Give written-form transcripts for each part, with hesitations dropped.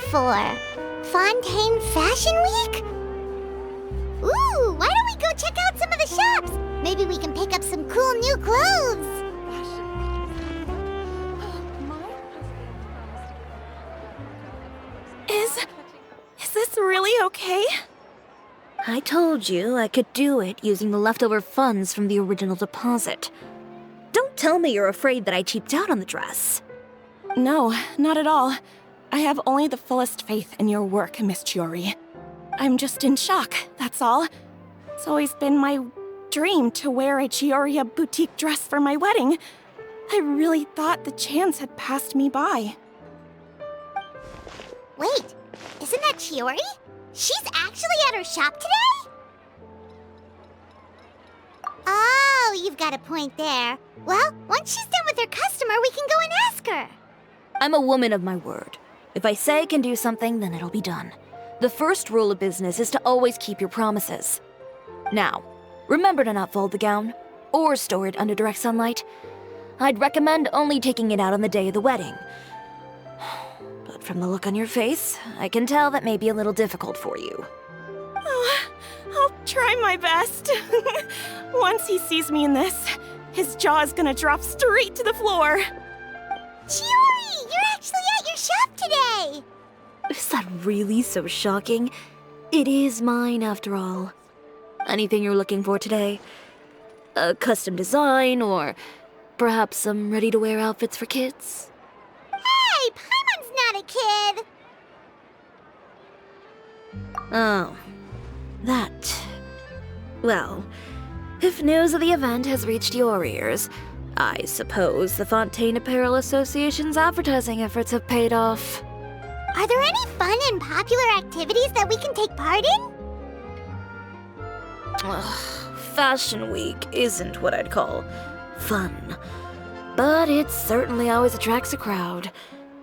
for? Fontaine Fashion Week? Ooh, why don't we go check out some of the shops? Maybe we can pick up some cool new clothes. Is this really okay? I told you I could do it using the leftover funds from the original deposit. Don't tell me you're afraid that I cheaped out on the dress. No, not at all. I have only the fullest faith in your work, Miss Tиори. I'm just in shock, that's all. It's always been my dream to wear a Tиори boutique dress for my wedding. I really thought the chance had passed me by. Wait, isn't that Tиори? She's actually at her shop today? Oh, you've got a point there. Well, once she's done with her customer, we can go and ask her. I'm a woman of my word. If I say I can do something, then it'll be done. The first rule of business is to always keep your promises. Now, remember to not fold the gown, or store it under direct sunlight. I'd recommend only taking it out on the day of the wedding. But from the look on your face, I can tell that may be a little difficult for you. Oh, I'll try my best. Once he sees me in this, his jaw is gonna drop straight to the floor. Tиори, you're actually at your shop today! Is that really so shocking? It is mine, after all. Anything you're looking for today? A custom design, or perhaps some ready-to-wear outfits for kids? Hey, Paimon's not a kid! Oh, that. Well, if news of the event has reached your ears, I suppose the Fontaine Apparel Association's advertising efforts have paid off. Are there any fun and popular activities that we can take part in? Ugh, Fashion Week isn't what I'd call fun. But it certainly always attracts a crowd.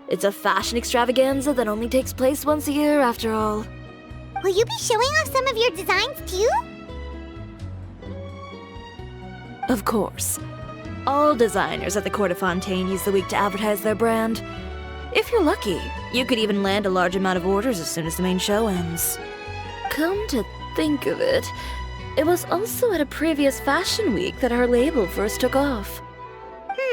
It's a fashion extravaganza that only takes place once a year, after all. Will you be showing off some of your designs, too? Of course. All designers at the Court of Fontaine use the week to advertise their brand. If you're lucky, you could even land a large amount of orders as soon as the main show ends. Come to think of it, it was also at a previous Fashion Week that our label first took off.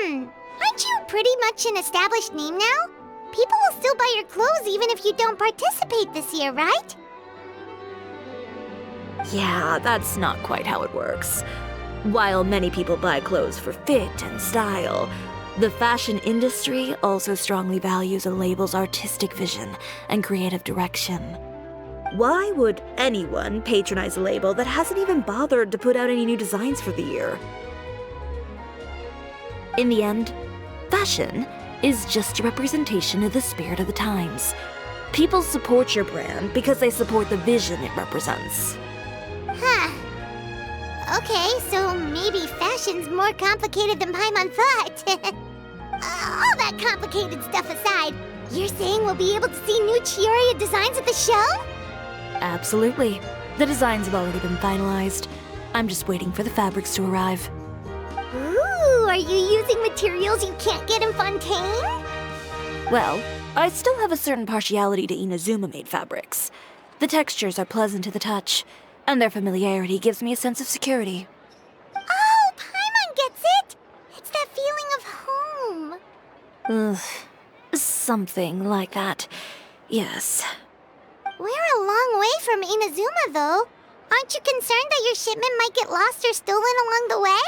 Aren't you pretty much an established name now? People will still buy your clothes even if you don't participate this year, right? Yeah, that's not quite how it works. While many people buy clothes for fit and style, the fashion industry also strongly values a label's artistic vision and creative direction. Why would anyone patronize a label that hasn't even bothered to put out any new designs for the year? In the end, fashion is just a representation of the spirit of the times. People support your brand because they support the vision it represents. Huh. Okay, so maybe fashion's more complicated than Paimon thought. All that complicated stuff aside, you're saying we'll be able to see new Tиори designs at the show? Absolutely. The designs have already been finalized. I'm just waiting for the fabrics to arrive. Ooh, are you using materials you can't get in Fontaine? Well, I still have a certain partiality to Inazuma-made fabrics. The textures are pleasant to the touch, and their familiarity gives me a sense of security. Oh, Paimon gets it! It's that feeling of home. Ugh, something like that. Yes. We're a long way from Inazuma, though. Aren't you concerned that your shipment might get lost or stolen along the way?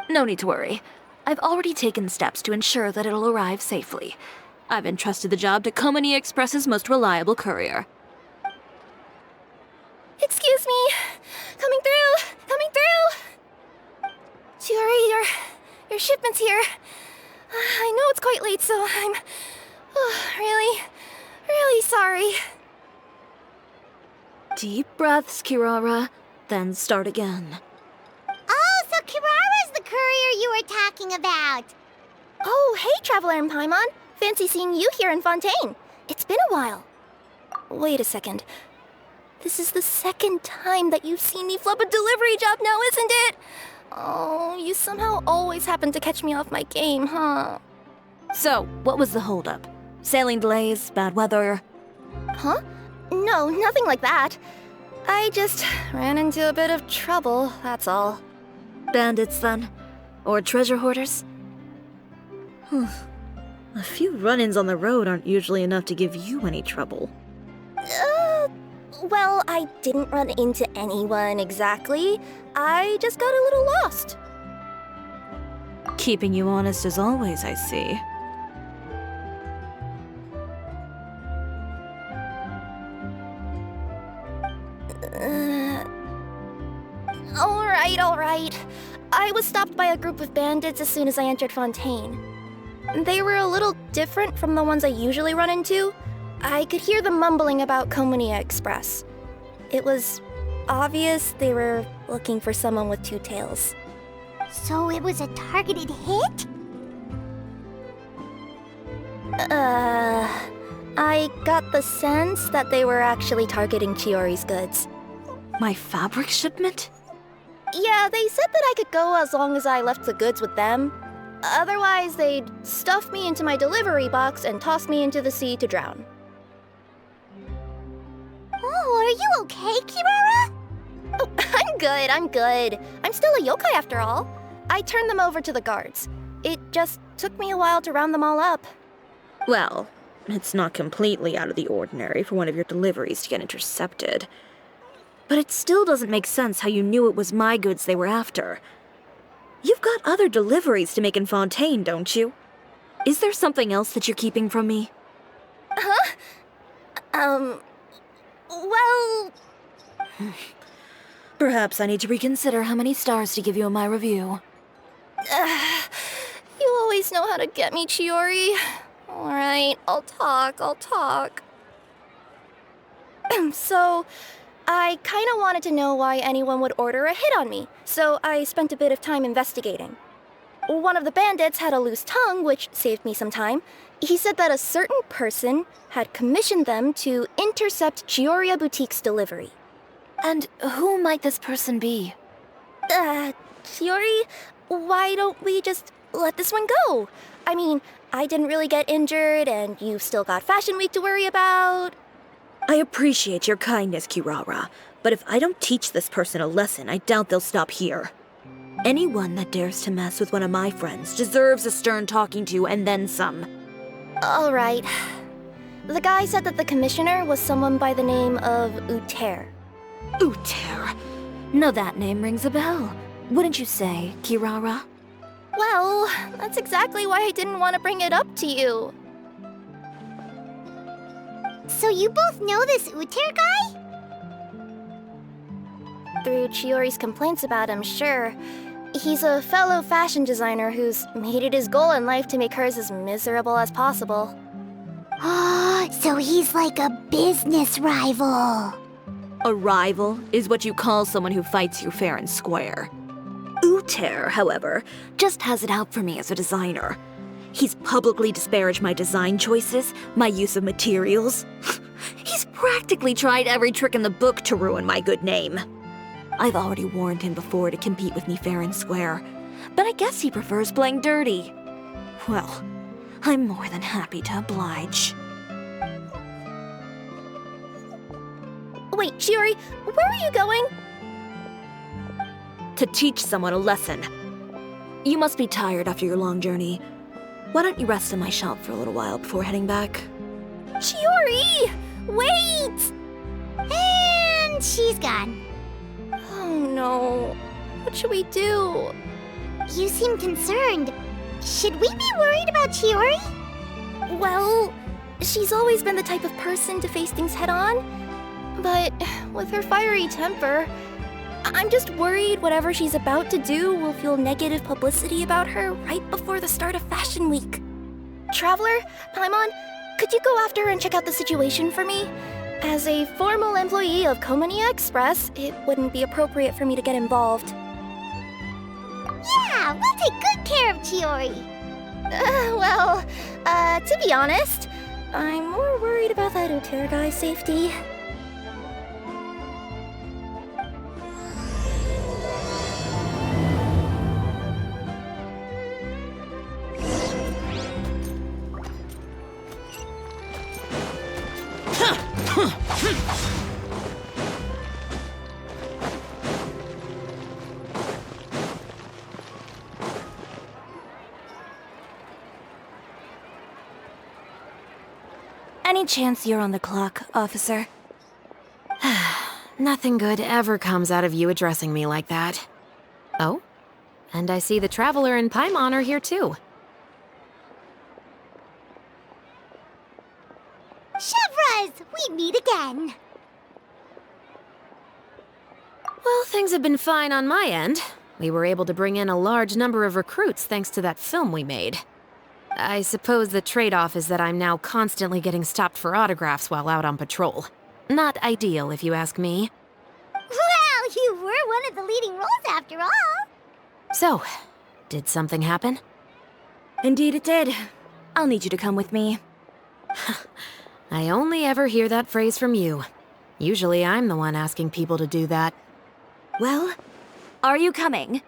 No need to worry. I've already taken steps to ensure that it'll arrive safely. I've entrusted the job to Komani Express's most reliable courier. Excuse me! Coming through! Coming through! Tиори, your shipment's here. I know it's quite late, so I'm really sorry. Deep breaths, Kirara, then start again. Oh, so Kirara's the courier you were talking about. Oh, hey, Traveler and Paimon. Fancy seeing you here in Fontaine. It's been a while. Wait a second. This is the second time that you've seen me flub a delivery job now, isn't it? Oh, you somehow always happen to catch me off my game, huh? So, what was the holdup? Sailing delays, bad weather. Huh? No, nothing like that. I just ran into a bit of trouble, that's all. Bandits, then? Or treasure hoarders? A few run-ins on the road aren't usually enough to give you any trouble. Well, I didn't run into anyone exactly. I just got a little lost. Keeping you honest as always, I see. All right. I was stopped by a group of bandits as soon as I entered Fontaine. They were a little different from the ones I usually run into. I could hear them mumbling about Komunia Express. It was obvious they were looking for someone with two tails. So it was a targeted hit? I got the sense that they were actually targeting Tiori's goods. My fabric shipment? Yeah, they said that I could go as long as I left the goods with them. Otherwise, they'd stuff me into my delivery box and toss me into the sea to drown. Oh, are you okay, Kirara? Oh, I'm good. I'm still a yokai after all. I turned them over to the guards. It just took me a while to round them all up. Well, it's not completely out of the ordinary for one of your deliveries to get intercepted. But it still doesn't make sense how you knew it was my goods they were after. You've got other deliveries to make in Fontaine, don't you? Is there something else that you're keeping from me? Well... Perhaps I need to reconsider how many stars to give you in my review. You always know how to get me, Chiori. Alright, I'll talk. So, I kinda wanted to know why anyone would order a hit on me, so I spent a bit of time investigating. One of the bandits had a loose tongue, which saved me some time. He said that a certain person had commissioned them to intercept Chioria Boutique's delivery. And who might this person be? Chiori, why don't we just let this one go? I mean, I didn't really get injured, and you've still got Fashion Week to worry about. I appreciate your kindness, Kirara, but if I don't teach this person a lesson, I doubt they'll stop here. Anyone that dares to mess with one of my friends deserves a stern talking to and then some. All right. The guy said that the commissioner was someone by the name of Itéra. Itéra? Now that name rings a bell. Wouldn't you say, Kirara? Well, that's exactly why I didn't want to bring it up to you. So you both know this Itéra guy? Through Chiori's complaints about him, sure. He's a fellow fashion designer who's made it his goal in life to make hers as miserable as possible. So he's like a business rival. A rival is what you call someone who fights you fair and square. Itéra, however, just has it out for me as a designer. He's publicly disparaged my design choices, my use of materials. He's practically tried every trick in the book to ruin my good name. I've already warned him before to compete with me fair and square, but I guess he prefers playing dirty. Well, I'm more than happy to oblige. Wait, Chiori, where are you going? To teach someone a lesson. You must be tired after your long journey. Why don't you rest in my shop for a little while before heading back? Chiori! Wait! And she's gone. Oh no. What should we do? You seem concerned. Should we be worried about Chiori? Well, she's always been the type of person to face things head on. But with her fiery temper, I'm just worried whatever she's about to do will fuel negative publicity about her right before the start of Fashion Week. Traveler, Paimon, could you go after her and check out the situation for me? As a formal employee of Komunia Express, it wouldn't be appropriate for me to get involved. Yeah, we'll take good care of Chiori. To be honest, I'm more worried about that Itéra guy's safety. Any chance you're on the clock, officer? Nothing good ever comes out of you addressing me like that. Oh, and I see the Traveler and Paimon are here too. Chevras, we meet again. Well, things have been fine on my end. We were able to bring in a large number of recruits thanks to that film we made. I suppose the trade-off is that I'm now constantly getting stopped for autographs while out on patrol. Not ideal, if you ask me. Well, you were one of the leading roles after all. So, did something happen? Indeed it did. I'll need you to come with me. I only ever hear that phrase from you. Usually I'm the one asking people to do that. Well, are you coming?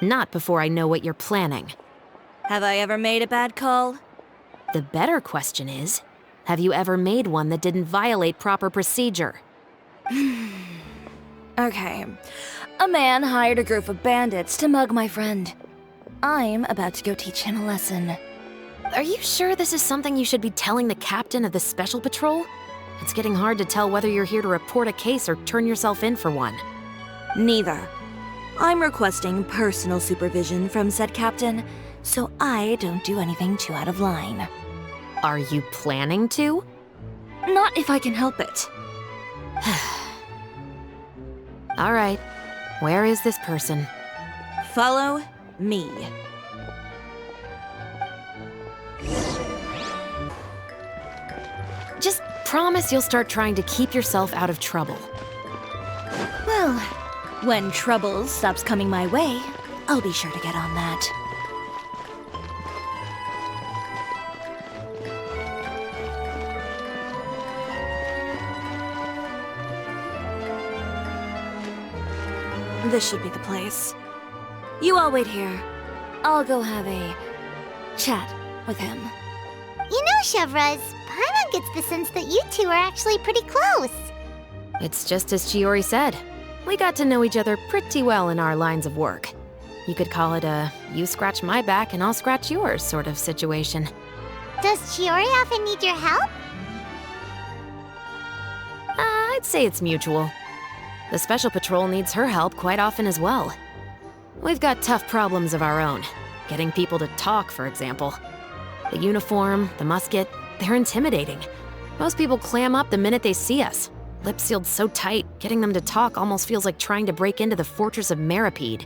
Not before I know what you're planning. Have I ever made a bad call? The better question is, have you ever made one that didn't violate proper procedure? Okay. A man hired a group of bandits to mug my friend. I'm about to go teach him a lesson. Are you sure this is something you should be telling the captain of the Special Patrol? It's getting hard to tell whether you're here to report a case or turn yourself in for one. Neither. I'm requesting personal supervision from said captain, so I don't do anything too out of line. Are you planning to? Not if I can help it. All right. Where is this person? Follow me. Just promise you'll start trying to keep yourself out of trouble. Well, when trouble stops coming my way, I'll be sure to get on that. This should be the place. You all wait here. I'll go have a chat with him. You know, Chevras, Paimon gets the sense that you two are actually pretty close. It's just as Tiori said. We got to know each other pretty well in our lines of work. You could call it a you scratch my back and I'll scratch yours sort of situation. Does Tiori often need your help? I'd say it's mutual. The Special Patrol needs her help quite often as well. We've got tough problems of our own. Getting people to talk, for example. The uniform, the musket, they're intimidating. Most people clam up the minute they see us. Lips sealed so tight, getting them to talk almost feels like trying to break into the fortress of Meripede.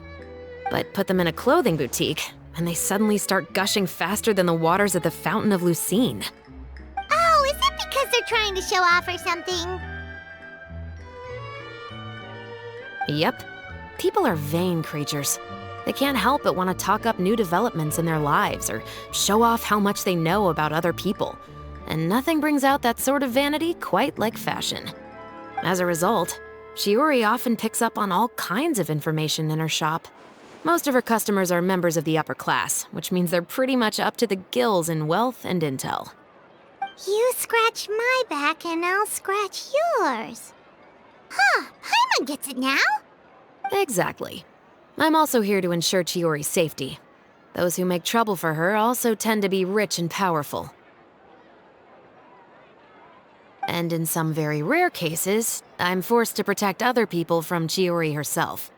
But put them in a clothing boutique, and they suddenly start gushing faster than the waters at the Fountain of Lucine. Oh, is it because they're trying to show off or something? Yep. People are vain creatures. They can't help but want to talk up new developments in their lives or show off how much they know about other people. And nothing brings out that sort of vanity quite like fashion. As a result, Tiori often picks up on all kinds of information in her shop. Most of her customers are members of the upper class, which means they're pretty much up to the gills in wealth and intel. You scratch my back and I'll scratch yours. Huh, Paimon gets it now. Exactly. I'm also here to ensure Tiori's safety. Those who make trouble for her also tend to be rich and powerful. And in some very rare cases, I'm forced to protect other people from Tiori herself.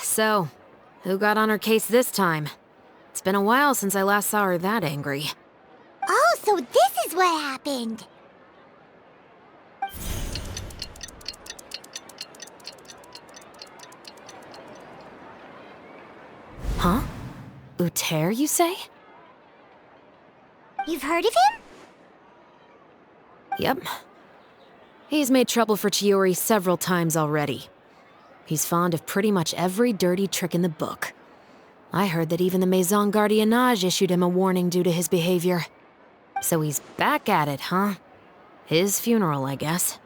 So, who got on her case this time? It's been a while since I last saw her that angry. Oh, so this is what happened. Huh? Itéra, you say? You've heard of him? Yep. He's made trouble for Tiori several times already. He's fond of pretty much every dirty trick in the book. I heard that even the Maison Gardiennage issued him a warning due to his behavior. So he's back at it, huh? His funeral, I guess.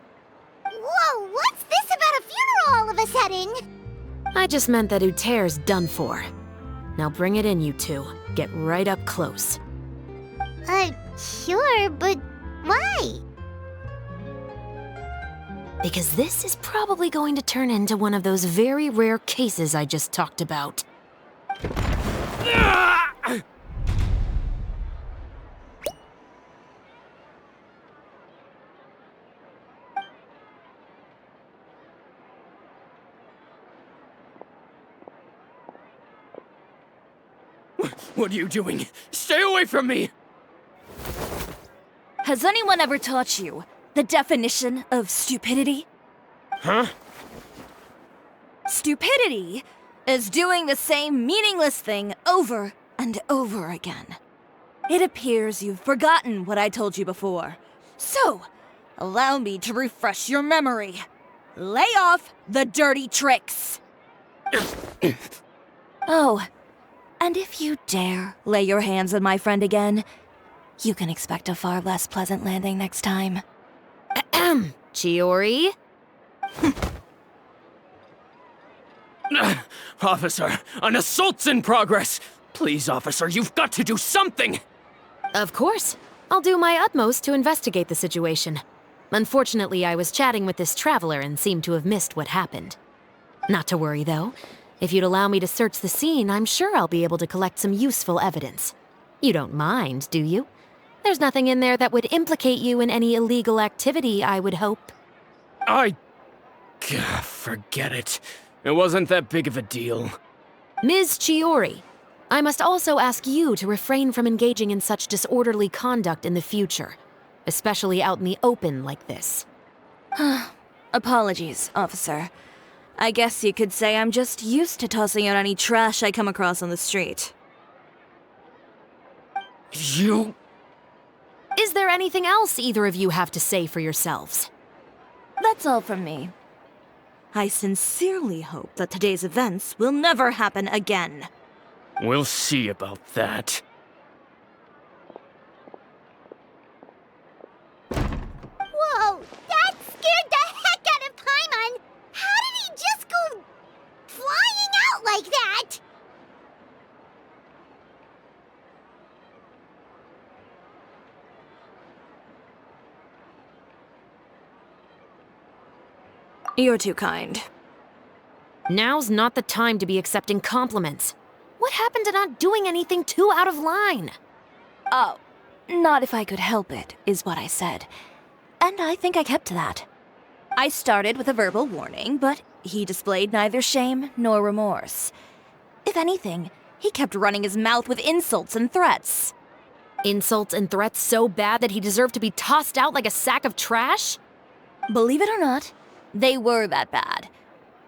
Whoa, what's this about a funeral all of a sudden? I just meant that Itéra's done for. Now bring it in, you two. Get right up close. Sure, but why? Because this is probably going to turn into one of those very rare cases I just talked about. What are you doing? Stay away from me! Has anyone ever taught you the definition of stupidity? Huh? Stupidity is doing the same meaningless thing over and over again. It appears you've forgotten what I told you before. So, allow me to refresh your memory. Lay off the dirty tricks. Oh, and if you dare lay your hands on my friend again, you can expect a far less pleasant landing next time. Ahem. Tиори? Officer, an assault's in progress! Please, officer, you've got to do something! Of course. I'll do my utmost to investigate the situation. Unfortunately, I was chatting with this traveler and seemed to have missed what happened. Not to worry, though. If you'd allow me to search the scene, I'm sure I'll be able to collect some useful evidence. You don't mind, do you? There's nothing in there that would implicate you in any illegal activity, I would hope. Forget it. It wasn't that big of a deal. Ms. Tиори, I must also ask you to refrain from engaging in such disorderly conduct in the future, especially out in the open like this. Apologies, officer. I guess you could say I'm just used to tossing out any trash I come across on the street. You... Is there anything else either of you have to say for yourselves? That's all from me. I sincerely hope that today's events will never happen again. We'll see about that. Whoa, that scared the heck out of Paimon! How did he just go flying out like that? You're too kind. Now's not the time to be accepting compliments. What happened to not doing anything too out of line? Oh, not if I could help it, is what I said. And I think I kept to that. I started with a verbal warning, but he displayed neither shame nor remorse. If anything, he kept running his mouth with insults and threats. Insults and threats so bad that he deserved to be tossed out like a sack of trash? Believe it or not, they were that bad.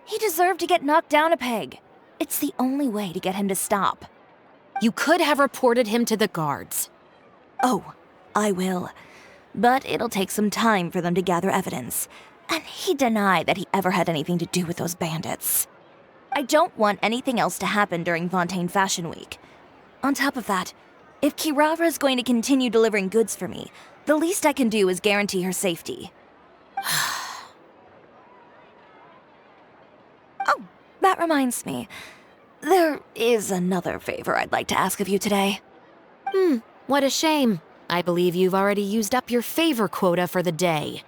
He deserved to get knocked down a peg. It's the only way to get him to stop. You could have reported him to the guards. Oh, I will. But it'll take some time for them to gather evidence. And he denied that he ever had anything to do with those bandits. I don't want anything else to happen during Fontaine Fashion Week. On top of that, if Kirara is going to continue delivering goods for me, the least I can do is guarantee her safety. Oh, that reminds me. There is another favor I'd like to ask of you today. What a shame. I believe you've already used up your favor quota for the day.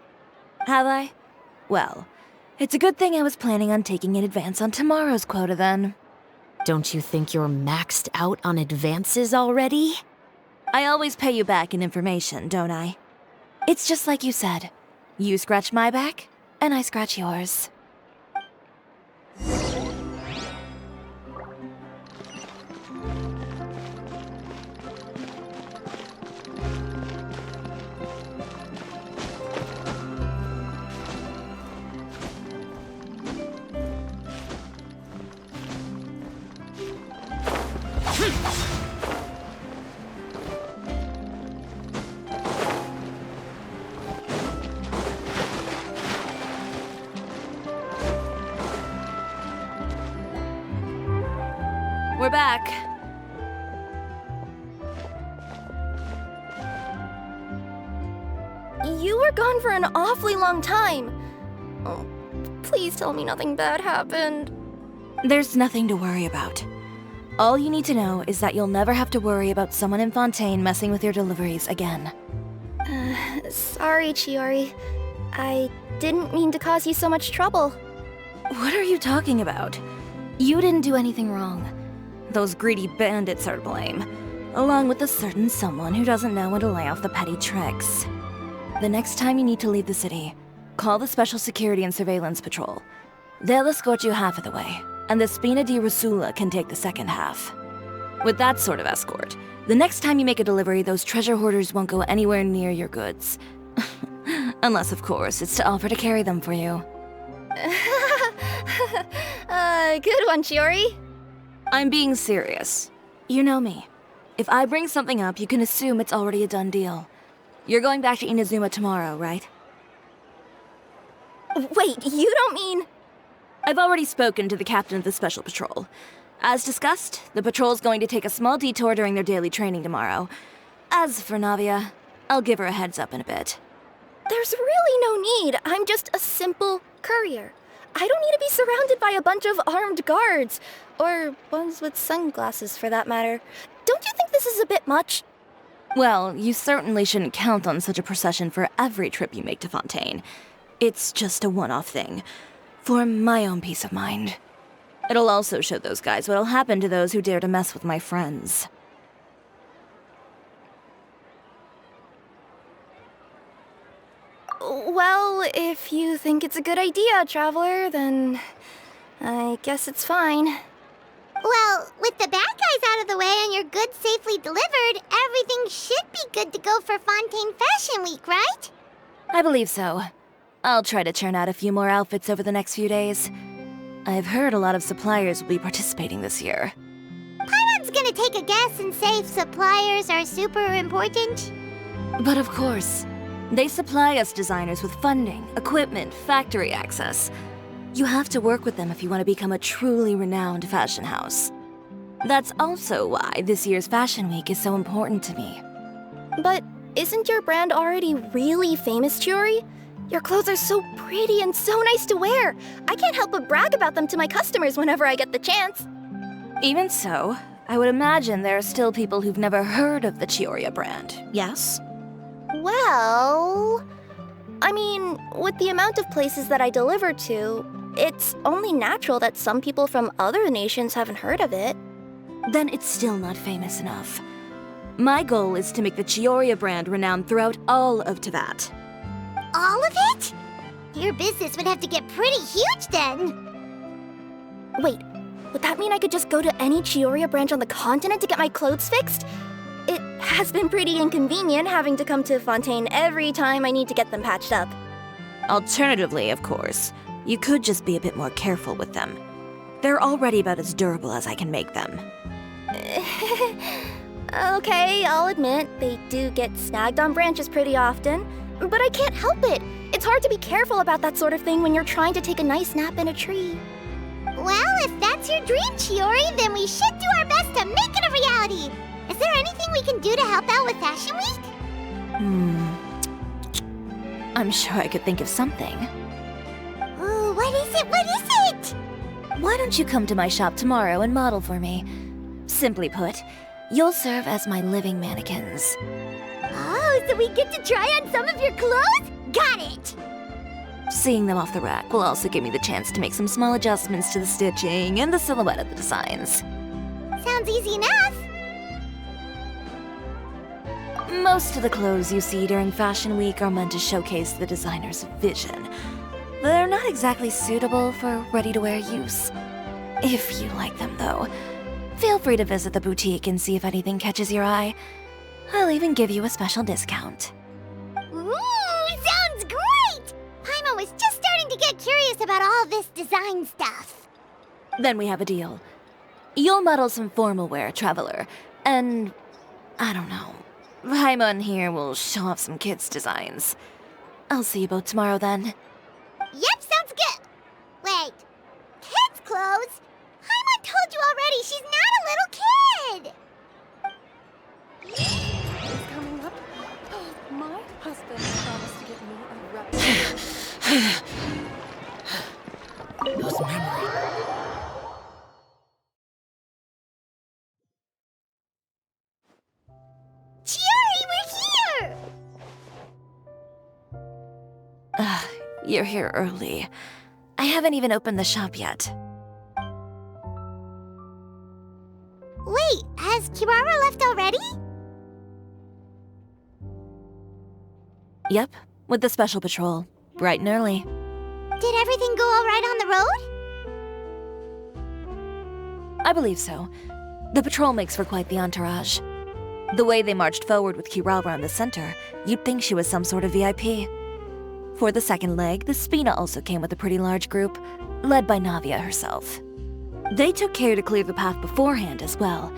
Have I? Well, it's a good thing I was planning on taking an advance on tomorrow's quota then. Don't you think you're maxed out on advances already? I always pay you back in information, don't I? It's just like you said. You scratch my back, and I scratch yours. We're back. You were gone for an awfully long time. Oh, please tell me nothing bad happened. There's nothing to worry about. All you need to know is that you'll never have to worry about someone in Fontaine messing with your deliveries again. Sorry, Tиори. I didn't mean to cause you so much trouble. What are you talking about? You didn't do anything wrong. Those greedy bandits are to blame, along with a certain someone who doesn't know when to lay off the petty tricks. The next time you need to leave the city, call the Special Security and Surveillance Patrol. They'll escort you half of the way, and the Spina di Rusula can take the second half. With that sort of escort, the next time you make a delivery, those treasure hoarders won't go anywhere near your goods. Unless, of course, it's to offer to carry them for you. Good one, Tiori. I'm being serious. You know me. If I bring something up, you can assume it's already a done deal. You're going back to Inazuma tomorrow, right? Wait, you don't mean... I've already spoken to the captain of the Special Patrol. As discussed, the patrol's going to take a small detour during their daily training tomorrow. As for Navia, I'll give her a heads up in a bit. There's really no need. I'm just a simple courier. I don't need to be surrounded by a bunch of armed guards. Or ones with sunglasses, for that matter. Don't you think this is a bit much? Well, you certainly shouldn't count on such a procession for every trip you make to Fontaine. It's just a one-off thing, for my own peace of mind. It'll also show those guys what'll happen to those who dare to mess with my friends. Well, if you think it's a good idea, Traveler, then I guess it's fine. Well, with the bad guys out of the way and your goods safely delivered, everything should be good to go for Fontaine Fashion Week, right? I believe so. I'll try to churn out a few more outfits over the next few days. I've heard a lot of suppliers will be participating this year. Paimon's gonna take a guess and say suppliers are super important. But of course, they supply us designers with funding, equipment, factory access. You have to work with them if you want to become a truly renowned fashion house. That's also why this year's Fashion Week is so important to me. But isn't your brand already really famous, Tiori? Your clothes are so pretty and so nice to wear. I can't help but brag about them to my customers whenever I get the chance. Even so, I would imagine there are still people who've never heard of the Chioriya brand, yes? Well... I mean, with the amount of places that I deliver to, it's only natural that some people from other nations haven't heard of it. Then it's still not famous enough. My goal is to make the Chioriya brand renowned throughout all of Teyvat. All of it? Your business would have to get pretty huge then. Wait, would that mean I could just go to any Chioriya branch on the continent to get my clothes fixed? It has been pretty inconvenient having to come to Fontaine every time I need to get them patched up. Alternatively, of course, you could just be a bit more careful with them. They're already about as durable as I can make them. Okay, I'll admit, they do get snagged on branches pretty often, but I can't help it. It's hard to be careful about that sort of thing when you're trying to take a nice nap in a tree. Well, if that's your dream, Tiori, then we should do our best to make it a reality. Is there anything we can do to help out with Fashion Week? I'm sure I could think of something. Ooh, what is it? What is it? Why don't you come to my shop tomorrow and model for me? Simply put, you'll serve as my living mannequins. Oh, so we get to try on some of your clothes? Got it! Seeing them off the rack will also give me the chance to make some small adjustments to the stitching and the silhouette of the designs. Sounds easy enough. Most of the clothes you see during Fashion Week are meant to showcase the designer's vision. They're not exactly suitable for ready-to-wear use. If you like them, though, feel free to visit the boutique and see if anything catches your eye. I'll even give you a special discount. Ooh, sounds great! Paimon was just starting to get curious about all this design stuff. Then we have a deal. You'll model some formal wear, Traveler, and... I don't know. Paimon here will show off some kids' designs. I'll see you both tomorrow then. Yep, sounds good. Wait, kids' clothes? Paimon told you already she's not a little kid. Coming up. My husband promised to get me a replicate. Those memories. Tiori, we're here! You're here early. I haven't even opened the shop yet. Wait, has Kirara left already? Yep, with the Special Patrol. Bright and early. Did everything go all right on the road? I believe so. The patrol makes for quite the entourage. The way they marched forward with Kirara in the center, you'd think she was some sort of VIP. For the second leg, the Spina also came with a pretty large group, led by Navia herself. They took care to clear the path beforehand as well.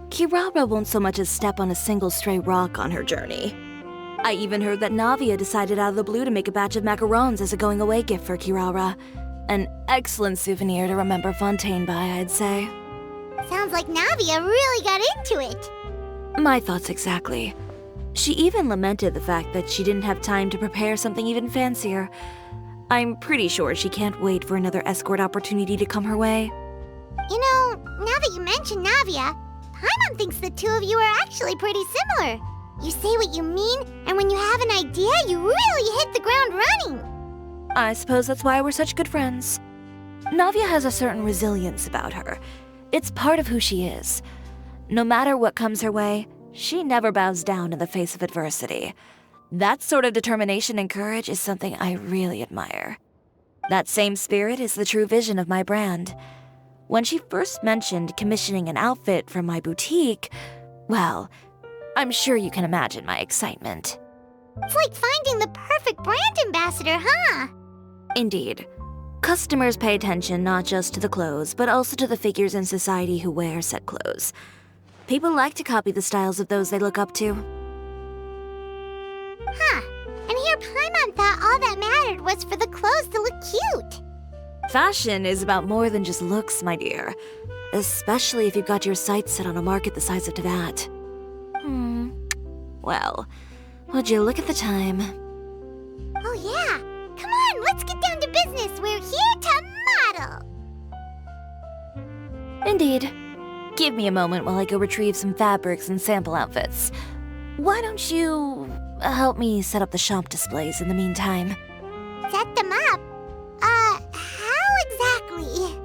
Kirara won't so much as step on a single stray rock on her journey. I even heard that Navia decided out of the blue to make a batch of macarons as a going-away gift for Kirara. An excellent souvenir to remember Fontaine by, I'd say. Sounds like Navia really got into it. My thoughts exactly. She even lamented the fact that she didn't have time to prepare something even fancier. I'm pretty sure she can't wait for another escort opportunity to come her way. You know, now that you mention Navia, Paimon thinks the two of you are actually pretty similar. You say what you mean, and when you have an idea, you really hit the ground running. I suppose that's why we're such good friends. Navia has a certain resilience about her. It's part of who she is. No matter what comes her way, she never bows down in the face of adversity. That sort of determination and courage is something I really admire. That same spirit is the true vision of my brand. When she first mentioned commissioning an outfit from my boutique, well, I'm sure you can imagine my excitement. It's like finding the perfect brand ambassador, huh? Indeed. Customers pay attention not just to the clothes, but also to the figures in society who wear said clothes. People like to copy the styles of those they look up to. Huh. And here Paimon thought all that mattered was for the clothes to look cute. Fashion is about more than just looks, my dear. Especially if you've got your sights set on a market the size of Teyvat. Well, would you look at the time? Oh yeah. Come on, let's get down to business. We're here to model. Indeed. Give me a moment while I go retrieve some fabrics and sample outfits. Why don't you help me set up the shop displays in the meantime? Set them up? How exactly?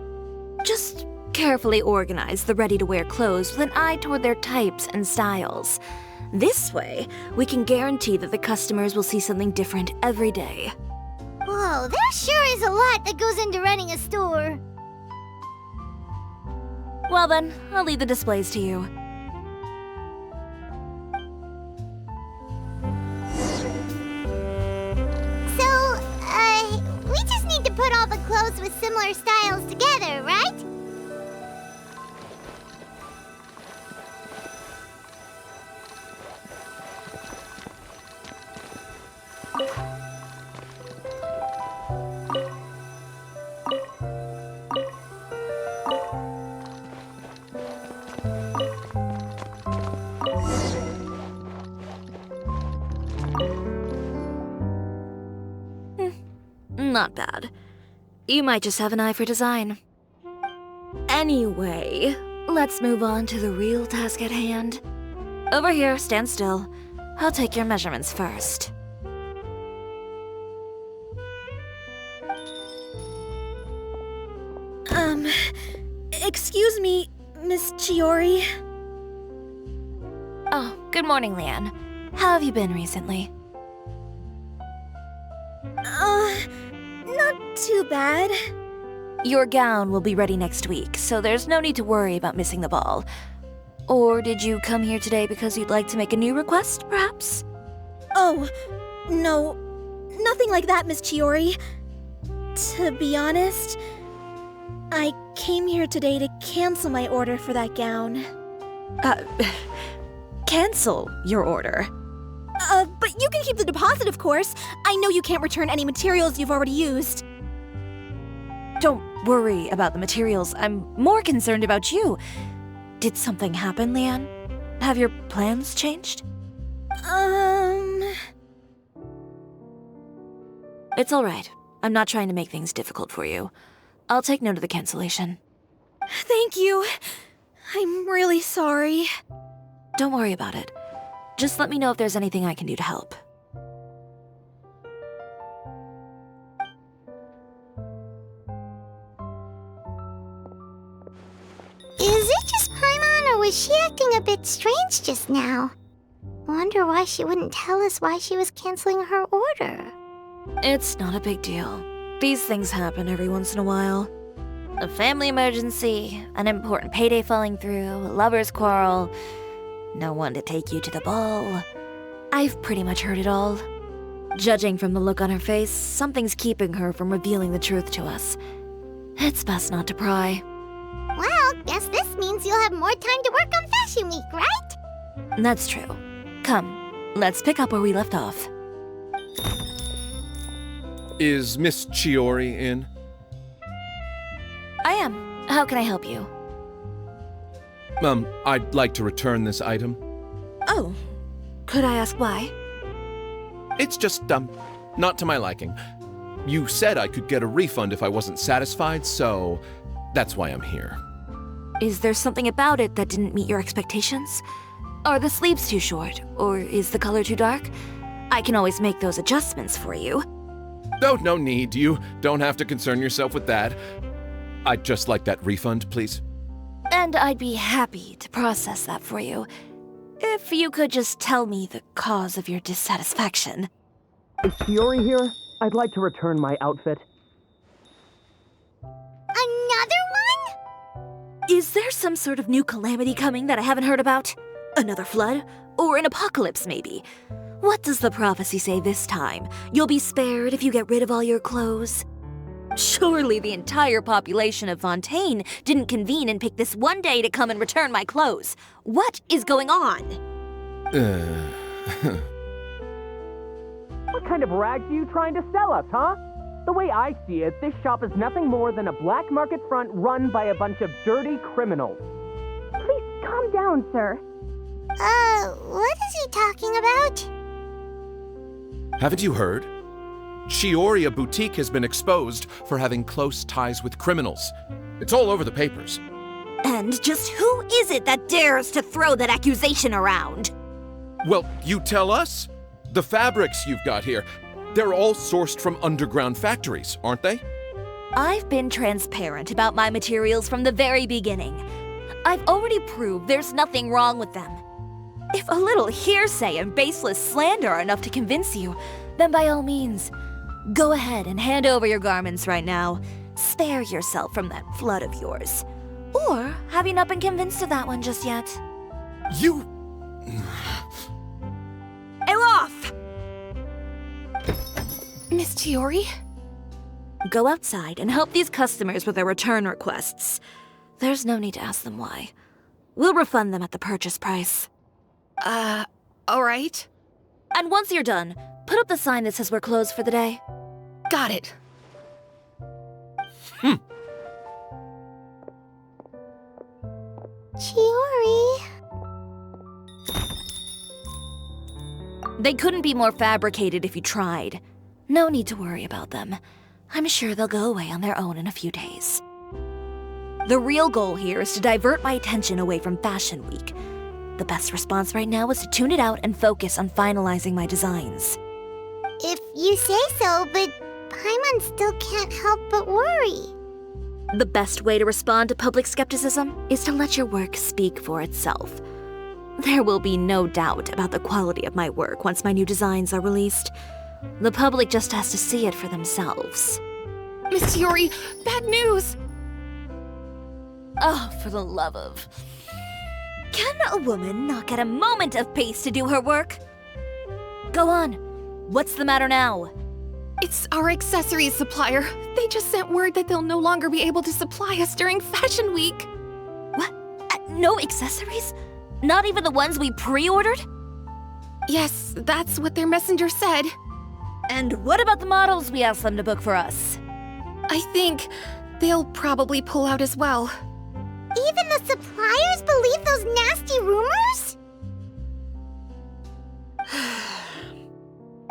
Just carefully organize the ready-to-wear clothes with an eye toward their types and styles. This way, we can guarantee that the customers will see something different every day. Whoa, there sure is a lot that goes into running a store. Well then, I'll leave the displays to you. So, we just need to put all the clothes with similar styles together, right? Not bad. You might just have an eye for design. Anyway, let's move on to the real task at hand. Over here, stand still. I'll take your measurements first. Excuse me, Miss Tиори. Oh, good morning, Leanne. How have you been recently? Not too bad. Your gown will be ready next week, so there's no need to worry about missing the ball. Or did you come here today because you'd like to make a new request, perhaps? Oh, no. Nothing like that, Miss Tиори. To be honest, I came here today to cancel my order for that gown. Cancel your order? But you can keep the deposit, of course. I know you can't return any materials you've already used. Don't worry about the materials. I'm more concerned about you. Did something happen, Leanne? Have your plans changed? It's all right. I'm not trying to make things difficult for you. I'll take note of the cancellation. Thank you. I'm really sorry. Don't worry about it. Just let me know if there's anything I can do to help. Is it just Paimon, or was she acting a bit strange just now? Wonder why she wouldn't tell us why she was canceling her order. It's not a big deal. These things happen every once in a while. A family emergency, an important payday falling through, a lover's quarrel, no one to take you to the ball. I've pretty much heard it all. Judging from the look on her face, something's keeping her from revealing the truth to us. It's best not to pry. Well, guess this means you'll have more time to work on Fashion Week, right? That's true. Come, let's pick up where we left off. Is Miss Tиори in? I am. How can I help you? I'd like to return this item. Oh, could I ask why? It's just, not to my liking. You said I could get a refund if I wasn't satisfied, so that's why I'm here. Is there something about it that didn't meet your expectations? Are the sleeves too short, or is the color too dark? I can always make those adjustments for you. Oh, no need. You don't have to concern yourself with that. I'd just like that refund, please. And I'd be happy to process that for you. If you could just tell me the cause of your dissatisfaction. Is Tиори here? I'd like to return my outfit. Another one? Is there some sort of new calamity coming that I haven't heard about? Another flood? Or an apocalypse, maybe? What does the prophecy say this time? You'll be spared if you get rid of all your clothes? Surely the entire population of Fontaine didn't convene and pick this one day to come and return my clothes. What is going on? What kind of rags are you trying to sell us, huh? The way I see it, this shop is nothing more than a black market front run by a bunch of dirty criminals. Please calm down, sir. What is he talking about? Haven't you heard? Tioria Boutique has been exposed for having close ties with criminals. It's all over the papers. And just who is it that dares to throw that accusation around? Well, you tell us. The fabrics you've got here, they're all sourced from underground factories, aren't they? I've been transparent about my materials from the very beginning. I've already proved there's nothing wrong with them. If a little hearsay and baseless slander are enough to convince you, then by all means, go ahead and hand over your garments right now. Spare yourself from that flood of yours. Or have you not been convinced of that one just yet? You... Elof! Miss Tиори? Go outside and help these customers with their return requests. There's no need to ask them why. We'll refund them at the purchase price. Alright. And once you're done, put up the sign that says we're closed for the day. Got it. Tиори. They couldn't be more fabricated if you tried. No need to worry about them. I'm sure they'll go away on their own in a few days. The real goal here is to divert my attention away from Fashion Week. The best response right now is to tune it out and focus on finalizing my designs. If you say so, but Paimon still can't help but worry. The best way to respond to public skepticism is to let your work speak for itself. There will be no doubt about the quality of my work once my new designs are released. The public just has to see it for themselves. Miss Tиори, bad news! Oh, for the love of... Can a woman not get a moment of peace to do her work? Go on. What's the matter now? It's our accessories supplier. They just sent word that they'll no longer be able to supply us during Fashion Week. What? No accessories? Not even the ones we pre-ordered? Yes, that's what their messenger said. And what about the models we asked them to book for us? I think they'll probably pull out as well. Even the suppliers believe those nasty rumors?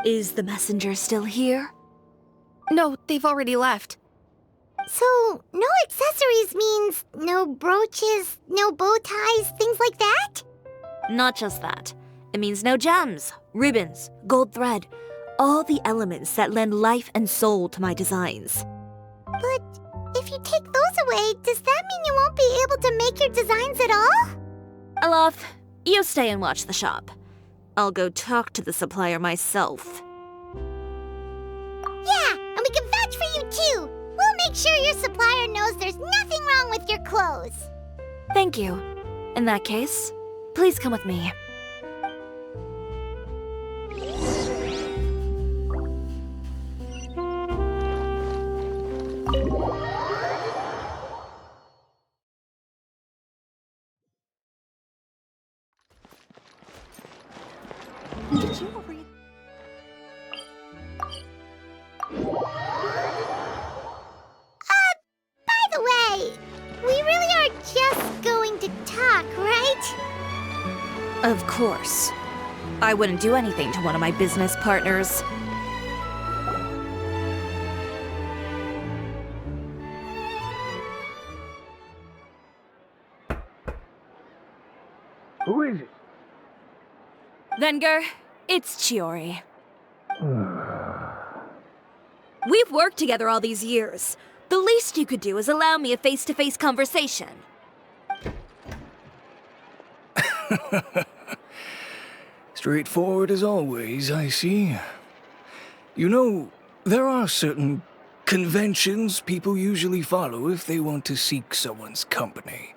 Is the messenger still here? No, they've already left. So, no accessories means no brooches, no bow ties, things like that? Not just that. It means no gems, ribbons, gold thread, all the elements that lend life and soul to my designs. But if you take those away, does that mean you won't be able to make your designs at all? Alof, you stay and watch the shop. I'll go talk to the supplier myself. Yeah, and we can vouch for you too. We'll make make sure your supplier knows there's nothing wrong with your clothes. Thank you. In that case, please come with me. Did you read? By the way, we really are just going to talk, right? Of course. I wouldn't do anything to one of my business partners. Who is it? Venger, it's Tiori. We've worked together all these years. The least you could do is allow me a face-to-face conversation. Straightforward as always, I see. You know, there are certain conventions people usually follow if they want to seek someone's company.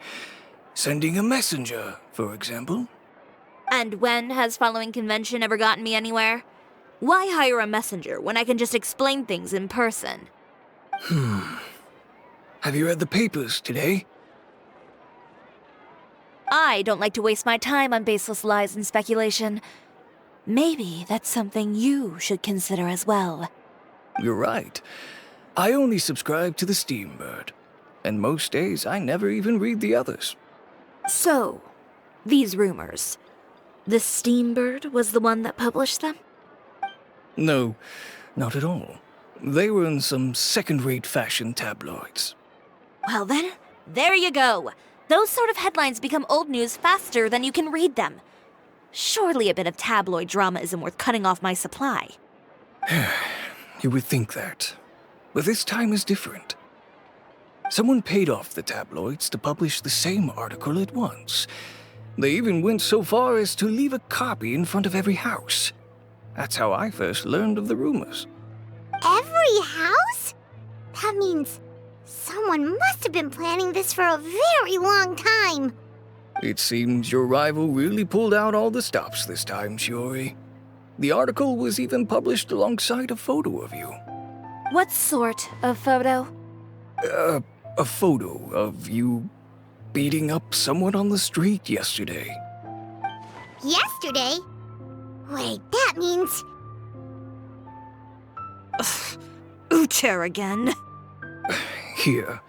Sending a messenger, for example. And when has following convention ever gotten me anywhere? Why hire a messenger when I can just explain things in person? Have you read the papers today? I don't like to waste my time on baseless lies and speculation. Maybe that's something you should consider as well. You're right. I only subscribe to the Steambird. And most days I never even read the others. So, these rumors. The Steambird was the one that published them? No, not at all. They were in some second-rate fashion tabloids. Well then, there you go. Those sort of headlines become old news faster than you can read them. Surely a bit of tabloid drama isn't worth cutting off my supply. You would think that. But this time is different. Someone paid off the tabloids to publish the same article at once. They even went so far as to leave a copy in front of every house. That's how I first learned of the rumors. Every house? That means someone must have been planning this for a very long time. It seems your rival really pulled out all the stops this time, Tiori. The article was even published alongside a photo of you. What sort of photo? A photo of you beating up someone on the street yesterday. Yesterday? Wait, that means... Itéra again. Here,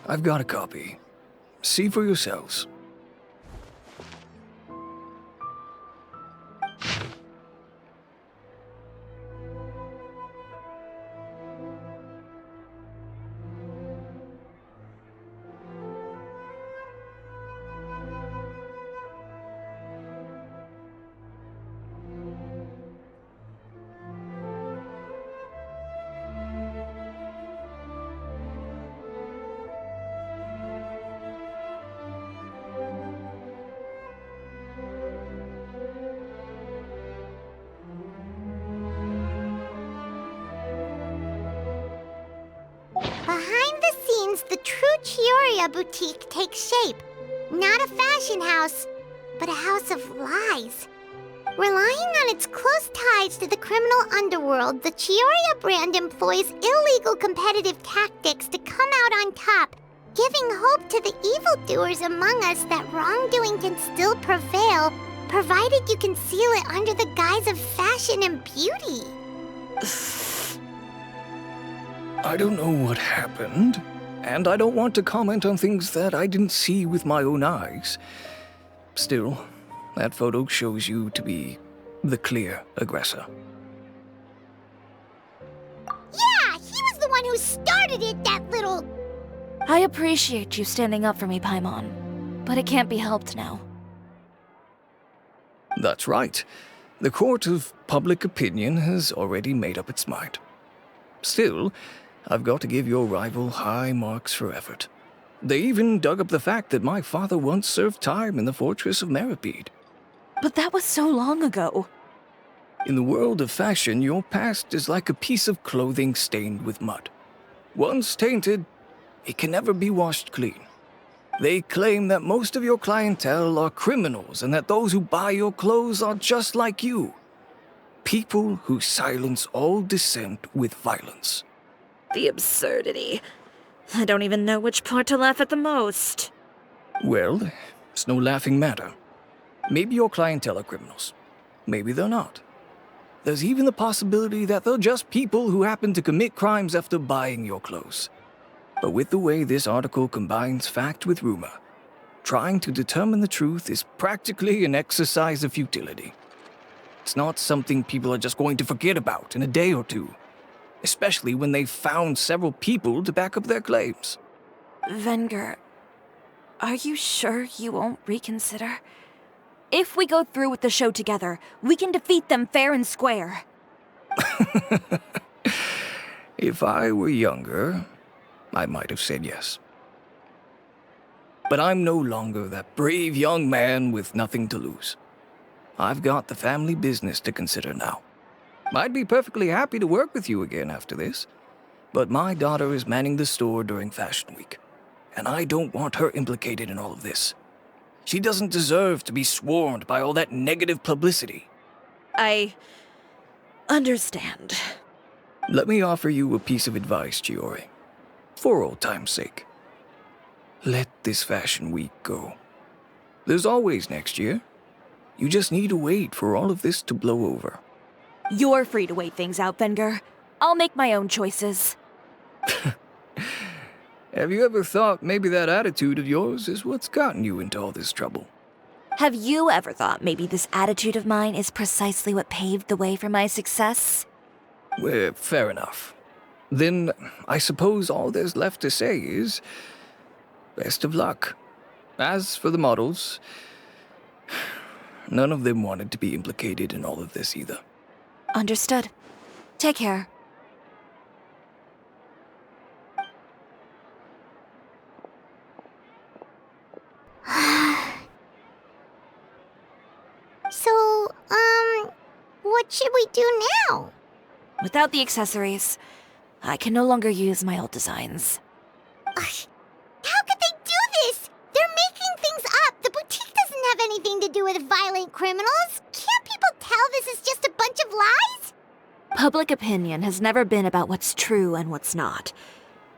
I've got a copy. See for yourselves. Behind the scenes, the true Tioria boutique takes shape. Not a fashion house, but a house of lies. Relying on its close ties to the criminal underworld, the Tioria brand employs illegal competitive tactics to come out on top, giving hope to the evildoers among us that wrongdoing can still prevail, provided you conceal it under the guise of fashion and beauty. I don't know what happened, and I don't want to comment on things that I didn't see with my own eyes. Still, that photo shows you to be the clear aggressor. Yeah, he was the one who started it, that little... I appreciate you standing up for me, Paimon, but it can't be helped now. That's right. The court of public opinion has already made up its mind. Still, I've got to give your rival high marks for effort. They even dug up the fact that my father once served time in the fortress of Meripede. But that was so long ago. In the world of fashion, your past is like a piece of clothing stained with mud. Once tainted, it can never be washed clean. They claim that most of your clientele are criminals and that those who buy your clothes are just like you. People who silence all dissent with violence. The absurdity. I don't even know which part to laugh at the most. Well, it's no laughing matter. Maybe your clientele are criminals. Maybe they're not. There's even the possibility that they're just people who happen to commit crimes after buying your clothes. But with the way this article combines fact with rumor, trying to determine the truth is practically an exercise of futility. It's not something people are just going to forget about in a day or two, especially when they've found several people to back up their claims. Venger, are you sure you won't reconsider? If we go through with the show together, we can defeat them fair and square. If I were younger, I might have said yes. But I'm no longer that brave young man with nothing to lose. I've got the family business to consider now. I'd be perfectly happy to work with you again after this, but my daughter is manning the store during Fashion Week, and I don't want her implicated in all of this. She doesn't deserve to be swarmed by all that negative publicity. I understand. Let me offer you a piece of advice, Tиори. For old time's sake. Let this Fashion Week go. There's always next year. You just need to wait for all of this to blow over. You're free to wait things out, Venger. I'll make my own choices. Have you ever thought maybe that attitude of yours is what's gotten you into all this trouble? Have you ever thought maybe this attitude of mine is precisely what paved the way for my success? Well, fair enough. Then I suppose all there's left to say is, best of luck. As for the models, none of them wanted to be implicated in all of this either. Understood. Take care. So, what should we do now? Without the accessories, I can no longer use my old designs. How could they do this? They're making things up. The boutique doesn't have anything to do with violent criminals. Can't people tell this is just a bunch of lies? Public opinion has never been about what's true and what's not.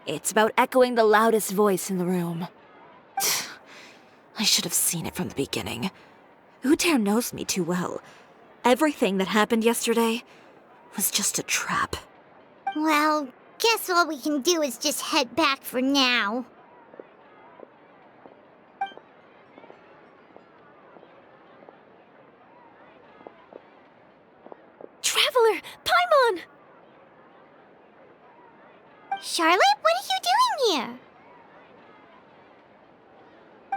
It's about echoing the loudest voice in the room. I should have seen it from the beginning. Itéra knows me too well. Everything that happened yesterday was just a trap. Well, guess all we can do is just head back for now. Traveler! Paimon! Charlotte, what are you doing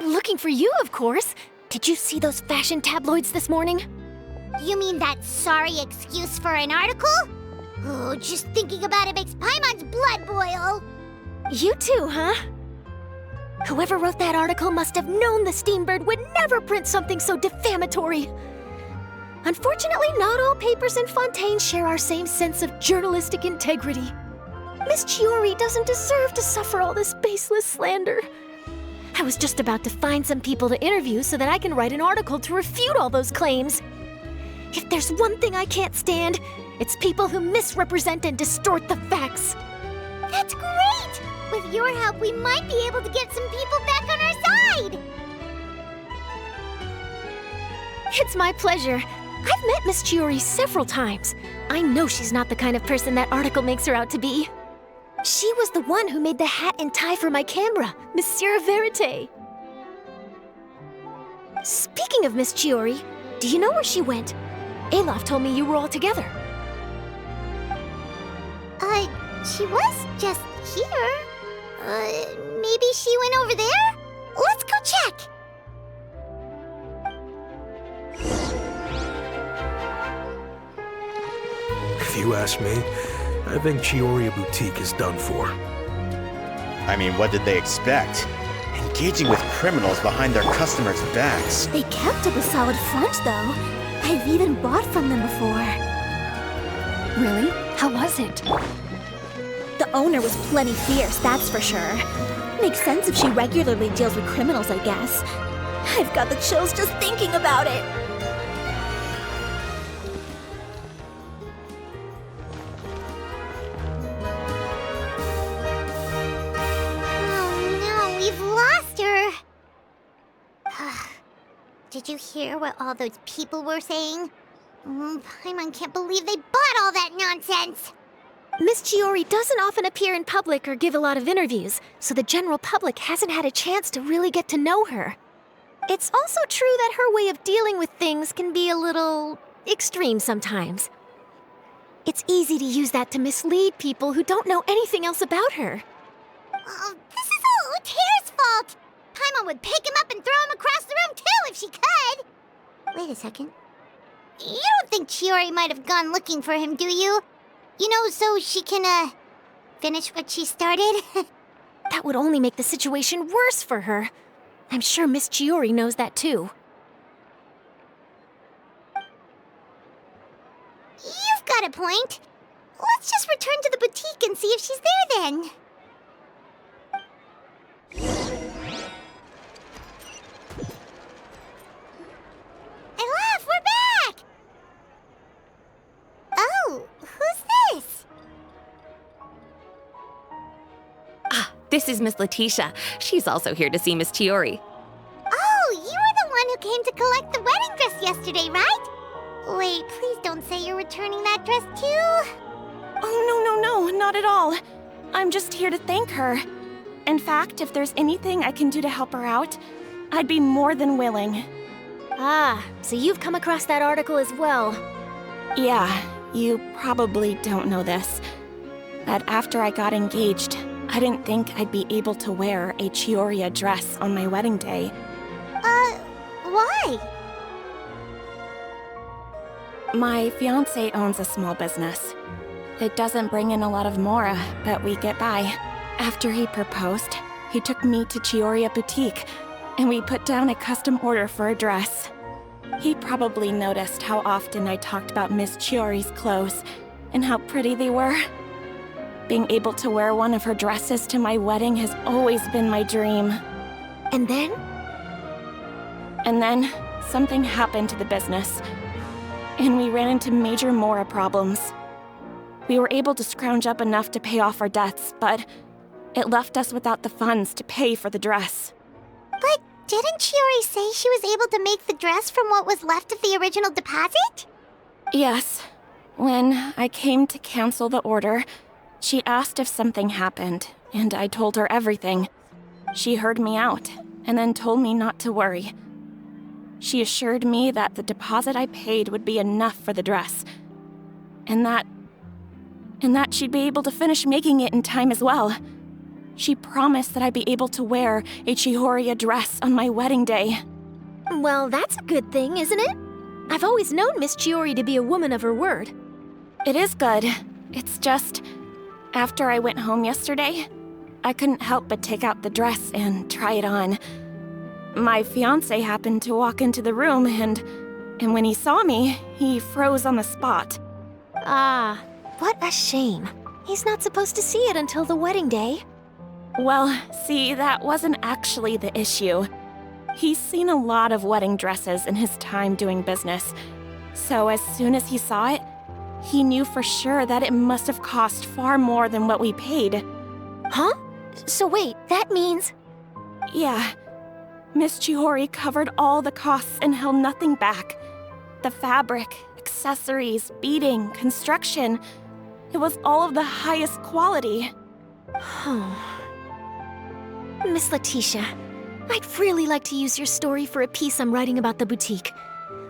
here? Looking for you, of course. Did you see those fashion tabloids this morning? You mean that sorry excuse for an article? Oh, just thinking about it makes Paimon's blood boil. You too, huh? Whoever wrote that article must have known the Steambird would never print something so defamatory. Unfortunately, not all papers in Fontaine share our same sense of journalistic integrity. Miss Tиори doesn't deserve to suffer all this baseless slander. I was just about to find some people to interview so that I can write an article to refute all those claims. If there's one thing I can't stand, it's people who misrepresent and distort the facts. That's great! With your help, we might be able to get some people back on our side! It's my pleasure. I've met Miss Tиори several times. I know she's not the kind of person that article makes her out to be. She was the one who made the hat and tie for my camera, Monsieur Verite. Speaking of Miss Tиори, do you know where she went? Alof told me you were all together. She was just here. Maybe she went over there? Let's go check! If you ask me, I think Tиори Boutique is done for. I mean, what did they expect? Engaging with criminals behind their customers' backs. They kept up a solid front, though. I've even bought from them before. Really? How was it? The owner was plenty fierce, that's for sure. Makes sense if she regularly deals with criminals, I guess. I've got the chills just thinking about it. Oh no, we've lost her. Did you hear what all those people were saying? Paimon can't believe they bought all that nonsense. Miss Tиори doesn't often appear in public or give a lot of interviews, so the general public hasn't had a chance to really get to know her. It's also true that her way of dealing with things can be a little extreme sometimes. It's easy to use that to mislead people who don't know anything else about her. Oh, this is all Itéra's fault. Paimon would pick him up and throw him across the room too if she could. Wait a second. You don't think Tиори might have gone looking for him, do you? You know, so she can, finish what she started? That would only make the situation worse for her. I'm sure Miss Tиори knows that too. You've got a point. Let's just return to the boutique and see if she's there then. Elaf, we're back! Oh, who's this? This is Miss Letitia. She's also here to see Miss Tиори. Oh, you were the one who came to collect the wedding dress yesterday, right? Wait, please don't say you're returning that dress too. Oh, no, not at all. I'm just here to thank her. In fact, if there's anything I can do to help her out, I'd be more than willing. Ah, so you've come across that article as well. Yeah, you probably don't know this, but after I got engaged, I didn't think I'd be able to wear a Tиори dress on my wedding day. Why? My fiancé owns a small business. It doesn't bring in a lot of mora, but we get by. After he proposed, he took me to Tиори boutique, and we put down a custom order for a dress. He probably noticed how often I talked about Miss Tиori's clothes and how pretty they were. Being able to wear one of her dresses to my wedding has always been my dream. And then? And then, something happened to the business, and we ran into major mora problems. We were able to scrounge up enough to pay off our debts, but it left us without the funds to pay for the dress. But didn't Tиори say she was able to make the dress from what was left of the original deposit? Yes. When I came to cancel the order, she asked if something happened, and I told her everything. She heard me out, and then told me not to worry. She assured me that the deposit I paid would be enough for the dress, and that she'd be able to finish making it in time as well. She promised that I'd be able to wear a Tиори dress on my wedding day. Well, that's a good thing, isn't it? I've always known Miss Tиори to be a woman of her word. It is good. It's just, after I went home yesterday, I couldn't help but take out the dress and try it on. My fiancé happened to walk into the room, and when he saw me, he froze on the spot. Ah, what a shame. He's not supposed to see it until the wedding day. Well, see, that wasn't actually the issue. He's seen a lot of wedding dresses in his time doing business, so as soon as he saw it, he knew for sure that it must have cost far more than what we paid. Huh? So wait, that means... Yeah. Miss Tиори covered all the costs and held nothing back. The fabric, accessories, beading, construction. It was all of the highest quality. Miss Letitia, I'd really like to use your story for a piece I'm writing about the boutique.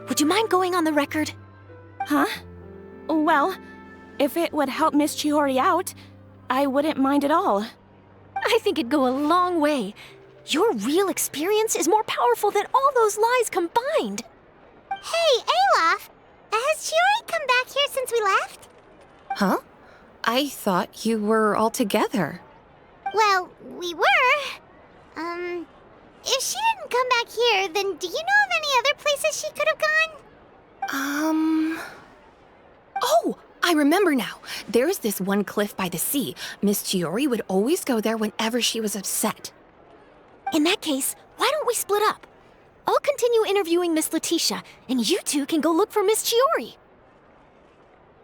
Would you mind going on the record? Huh? Well, if it would help Miss Tиори out, I wouldn't mind at all. I think it'd go a long way. Your real experience is more powerful than all those lies combined. Hey, Olaf! Has Tиори come back here since we left? Huh? I thought you were all together. Well, we were. If she didn't come back here, then do you know of any other places she could have gone? Oh, I remember now. There's this one cliff by the sea. Miss Tиори would always go there whenever she was upset. In that case, why don't we split up? I'll continue interviewing Miss Letitia, and you two can go look for Miss Tиори.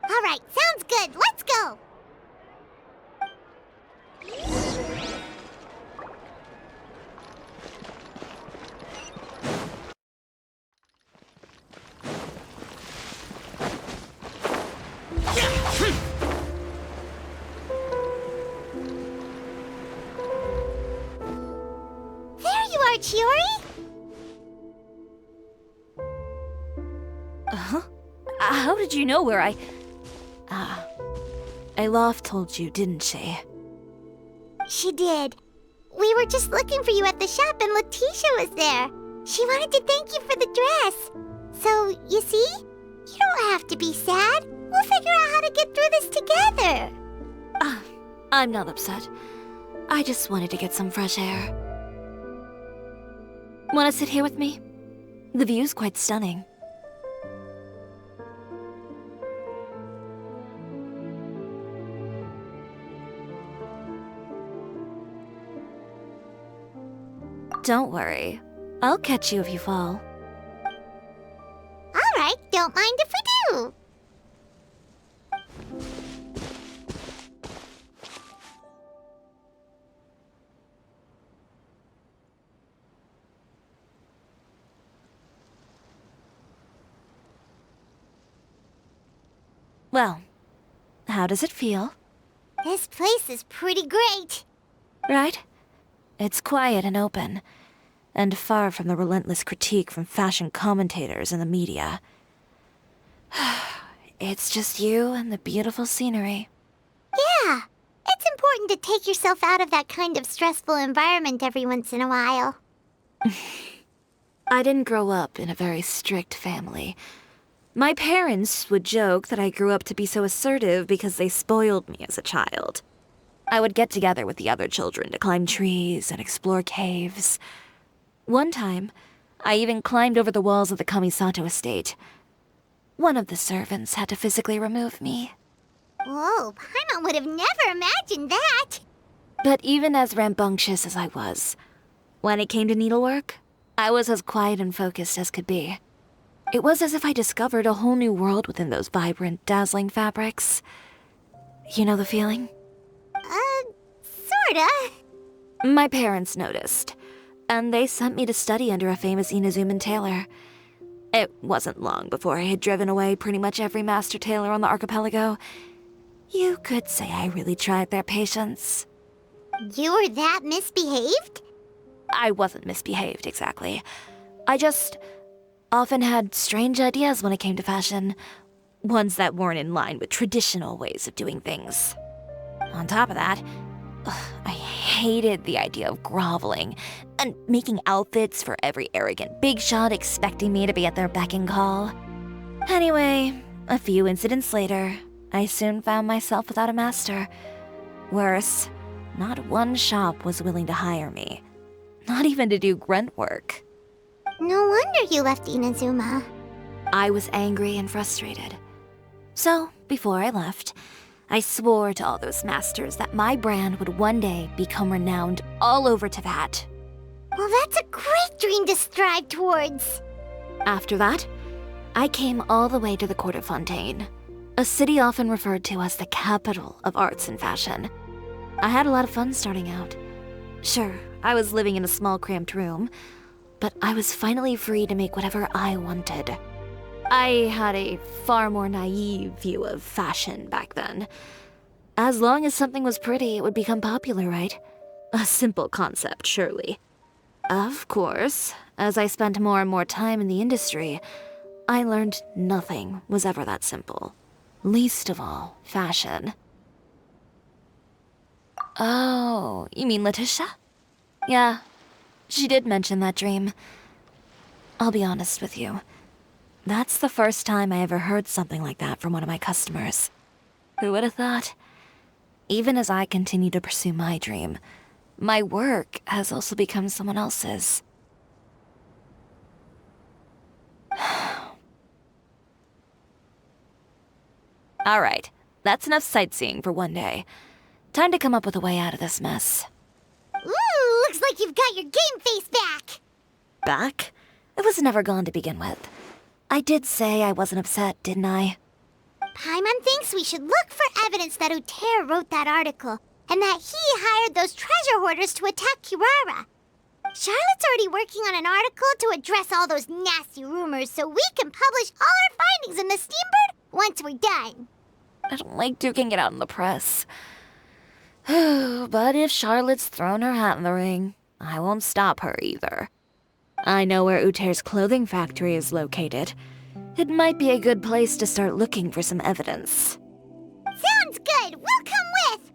All right, sounds good. Let's go. There you are, Tиori. Uh-huh. How did you know where Alof told you, didn't she? She did. We were just looking for you at the shop and Letitia was there. She wanted to thank you for the dress. So, you see? You don't have to be sad. We'll figure out how to get through this together. I'm not upset. I just wanted to get some fresh air. Want to sit here with me? The view's quite stunning. Don't worry. I'll catch you if you fall. All right, don't mind if we do. Well, how does it feel? This place is pretty great. Right? It's quiet and open, and far from the relentless critique from fashion commentators and the media. It's just you and the beautiful scenery. Yeah, it's important to take yourself out of that kind of stressful environment every once in a while. I didn't grow up in a very strict family. My parents would joke that I grew up to be so assertive because they spoiled me as a child. I would get together with the other children to climb trees and explore caves. One time, I even climbed over the walls of the Kamisato estate. One of the servants had to physically remove me. Whoa, Paimon would have never imagined that. But even as rambunctious as I was, when it came to needlework, I was as quiet and focused as could be. It was as if I discovered a whole new world within those vibrant, dazzling fabrics. You know the feeling? Sorta. My parents noticed, and they sent me to study under a famous Inazuman tailor. It wasn't long before I had driven away pretty much every master tailor on the archipelago. You could say I really tried their patience. You were that misbehaved? I wasn't misbehaved, exactly. I just often had strange ideas when it came to fashion. Ones that weren't in line with traditional ways of doing things. On top of that, I hated the idea of groveling and making outfits for every arrogant big shot expecting me to be at their beck and call. Anyway, a few incidents later, I soon found myself without a master. Worse, not one shop was willing to hire me. Not even to do grunt work. No wonder you left Inazuma. I was angry and frustrated. So, before I left, I swore to all those masters that my brand would one day become renowned all over Teyvat. Well, that's a great dream to strive towards. After that, I came all the way to the court of Fontaine, a city often referred to as the capital of arts and fashion. I had a lot of fun starting out. Sure, I was living in a small cramped room, but I was finally free to make whatever I wanted. I had a far more naive view of fashion back then. As long as something was pretty, it would become popular, right? A simple concept, surely. Of course, as I spent more and more time in the industry, I learned nothing was ever that simple. Least of all, fashion. Oh, you mean Letitia? Yeah, she did mention that dream. I'll be honest with you. That's the first time I ever heard something like that from one of my customers. Who would have thought? Even as I continue to pursue my dream, my work has also become someone else's. Alright, that's enough sightseeing for one day. Time to come up with a way out of this mess. Ooh, looks like you've got your game face back! Back? It was never gone to begin with. I did say I wasn't upset, didn't I? Paimon thinks we should look for evidence that Iтэra wrote that article, and that he hired those treasure hoarders to attack Kirara. Charlotte's already working on an article to address all those nasty rumors so we can publish all our findings in the Steambird once we're done. I don't like duking it out in the press. But if Charlotte's thrown her hat in the ring, I won't stop her either. I know where Itéra's clothing factory is located. It might be a good place to start looking for some evidence. Sounds good! We'll come with!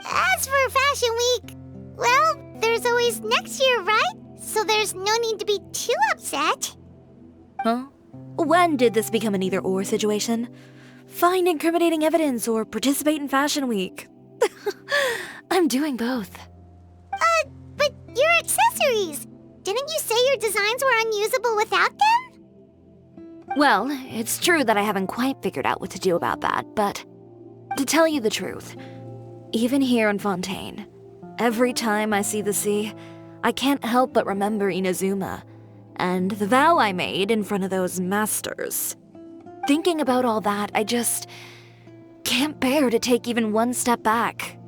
As for Fashion Week, well, there's always next year, right? So there's no need to be too upset. Huh? When did this become an either-or situation? Find incriminating evidence or participate in Fashion Week. I'm doing both. But your accessories! Didn't you say your designs were unusable without them? Well, it's true that I haven't quite figured out what to do about that, but to tell you the truth, even here in Fontaine, every time I see the sea, I can't help but remember Inazuma and the vow I made in front of those masters. Thinking about all that, I just can't bear to take even one step back.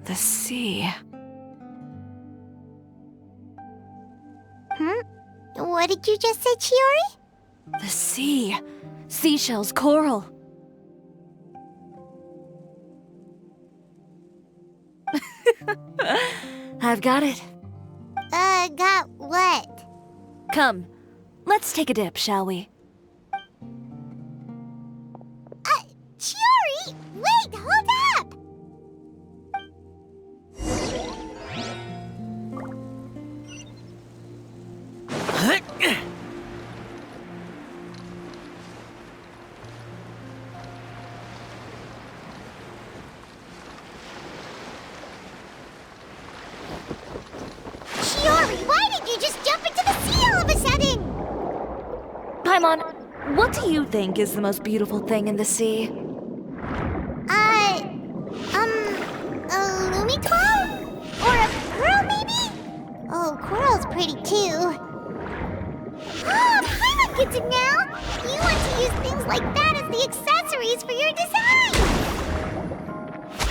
The sea. What did you just say, Tиори? The sea. Seashells, coral. I've got it. Got what? Come, let's take a dip, shall we? Tиори! Wait, hold up! Tиори, why did you just jump into the sea all of a sudden? Paimon, what do you think is the most beautiful thing in the sea? A Lumitwal? Or a pearl, maybe? Oh, coral's pretty too. Oh, Paimon gets it now! You want to use things like that as the accessories for your design!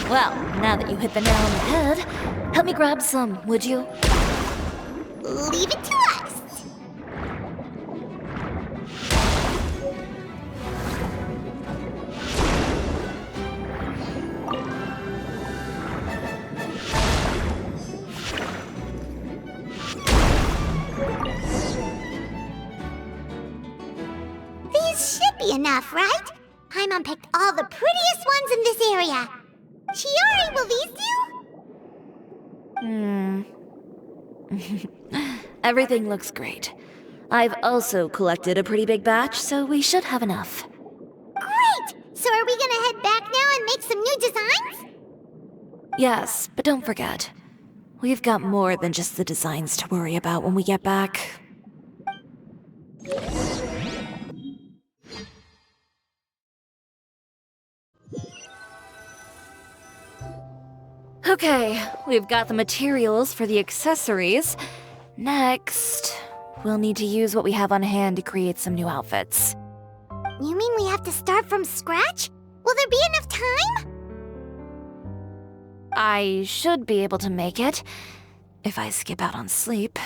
Well, now that you hit the nail on the head, help me grab some, would you? Leave it to us! These should be enough, right? Paimon picked all the prettiest ones in this area. Tиори, will these do? Everything looks great. I've also collected a pretty big batch, so we should have enough. Great! So are we gonna head back now and make some new designs? Yes, but don't forget, we've got more than just the designs to worry about when we get back. Okay, we've got the materials for the accessories. Next, we'll need to use what we have on hand to create some new outfits. You mean we have to start from scratch? Will there be enough time? I should be able to make it, if I skip out on sleep.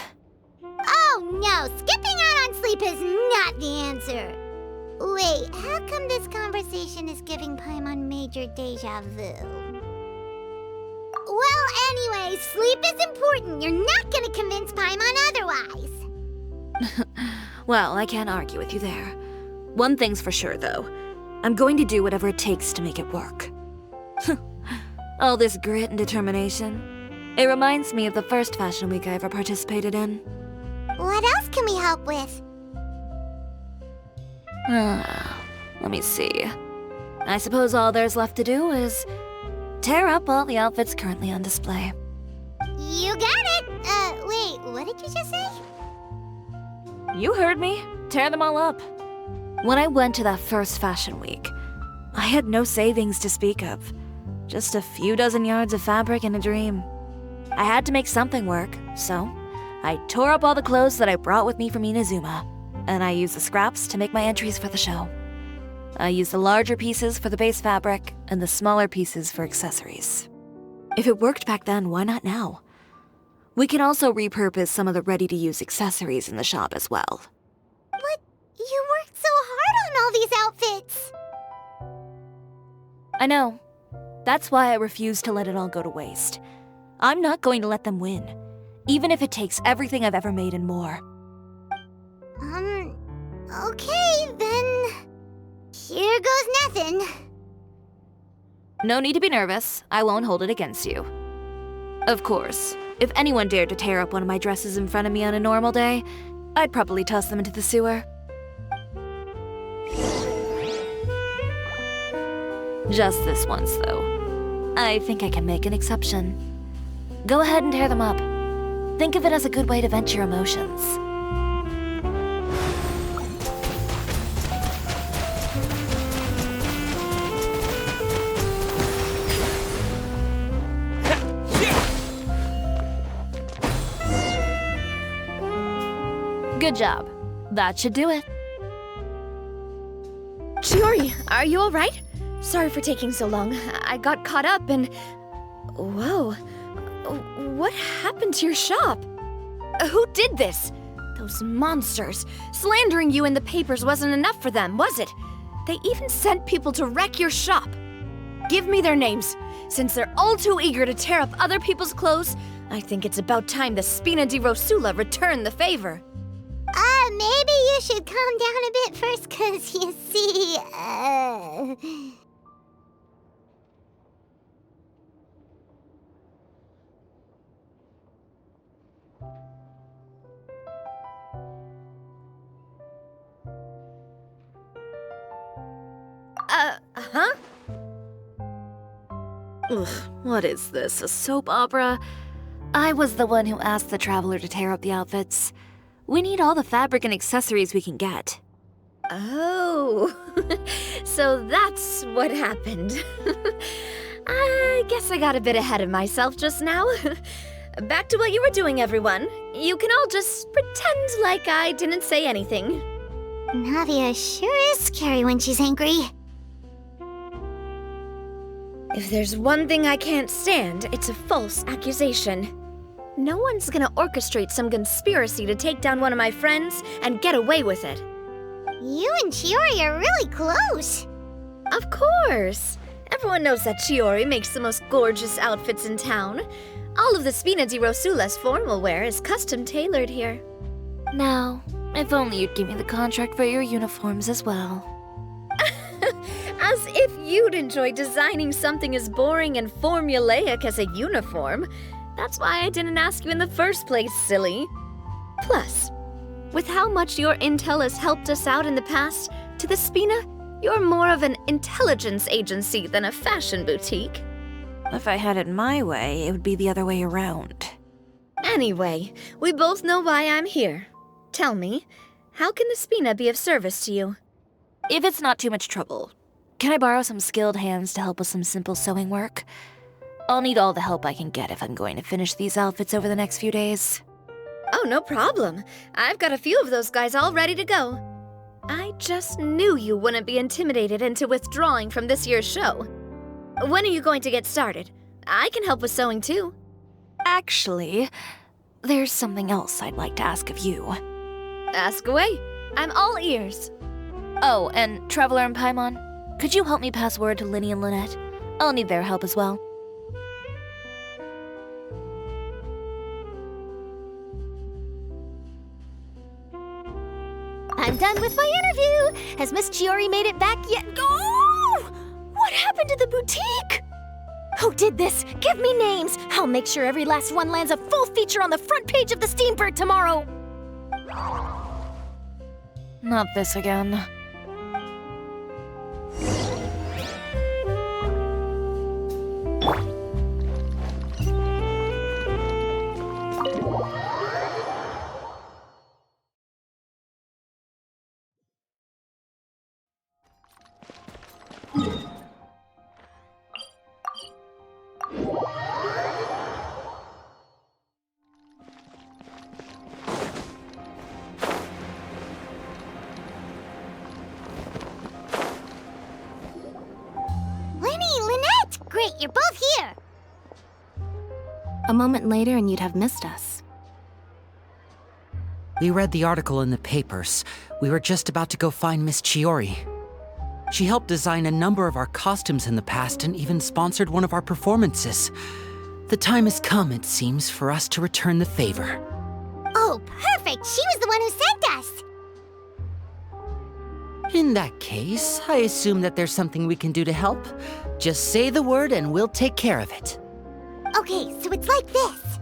Oh no, skipping out on sleep is not the answer. Wait, how come this conversation is giving Paimon major deja vu? Well, anyway, sleep is important. You're not gonna convince Paimon otherwise. Well, I can't argue with you there. One thing's for sure, though. I'm going to do whatever it takes to make it work. All this grit and determination. It reminds me of the first Fashion Week I ever participated in. What else can we help with? Let me see. I suppose all there's left to do is tear up all the outfits currently on display. You got it! Wait, what did you just say? You heard me. Tear them all up. When I went to that first fashion week, I had no savings to speak of. Just a few dozen yards of fabric and a dream. I had to make something work, so I tore up all the clothes that I brought with me from Inazuma, and I used the scraps to make my entries for the show. I used the larger pieces for the base fabric and the smaller pieces for accessories. If it worked back then, why not now? We can also repurpose some of the ready-to-use accessories in the shop as well. But you worked so hard on all these outfits! I know. That's why I refuse to let it all go to waste. I'm not going to let them win, even if it takes everything I've ever made and more. Okay, then... Here goes nothing. No need to be nervous. I won't hold it against you. Of course, if anyone dared to tear up one of my dresses in front of me on a normal day, I'd probably toss them into the sewer. Just this once, though. I think I can make an exception. Go ahead and tear them up. Think of it as a good way to vent your emotions. Good job. That should do it. Tиори, are you alright? Sorry for taking so long. I got caught up and... Whoa. What happened to your shop? Who did this? Those monsters. Slandering you in the papers wasn't enough for them, was it? They even sent people to wreck your shop. Give me their names. Since they're all too eager to tear up other people's clothes, I think it's about time the Spina di Rosula return the favor. Maybe you should calm down a bit first, 'cause you see, huh? Ugh, what is this, a soap opera? I was the one who asked the traveler to tear up the outfits. We need all the fabric and accessories we can get. Oh, so that's what happened. I guess I got a bit ahead of myself just now. Back to what you were doing, everyone. You can all just pretend like I didn't say anything. Navia sure is scary when she's angry. If there's one thing I can't stand, it's a false accusation. No one's gonna orchestrate some conspiracy to take down one of my friends and get away with it. You and Tиори are really close. Of course. Everyone knows that Tиori makes the most gorgeous outfits in town. All of the Spina di Rosula's formal wear is custom tailored here. Now, if only you'd give me the contract for your uniforms as well. As if you'd enjoy designing something as boring and formulaic as a uniform. That's why I didn't ask you in the first place, silly. Plus, with how much your intel has helped us out in the past, to the Spina, you're more of an intelligence agency than a fashion boutique. If I had it my way, it would be the other way around. Anyway, we both know why I'm here. Tell me, how can the Spina be of service to you? If it's not too much trouble, can I borrow some skilled hands to help with some simple sewing work? I'll need all the help I can get if I'm going to finish these outfits over the next few days. Oh, no problem. I've got a few of those guys all ready to go. I just knew you wouldn't be intimidated into withdrawing from this year's show. When are you going to get started? I can help with sewing too. Actually, there's something else I'd like to ask of you. Ask away. I'm all ears. Oh, and Traveler and Paimon, could you help me pass word to Linny and Lynette? I'll need their help as well. I'm done with my interview. Has Miss Tиори made it back yet? Oh! What happened to the boutique? Who did this? Give me names. I'll make sure every last one lands a full feature on the front page of the Steambird tomorrow. Not this again. great, you're both here! A moment later and you'd have missed us. We read the article in the papers. We were just about to go find Miss Tиори. She helped design a number of our costumes in the past and even sponsored one of our performances. The time has come, it seems, for us to return the favor. Oh, perfect! She was the one who sent us! In that case, I assume that there's something we can do to help. Just say the word and we'll take care of it. Okay, so it's like this.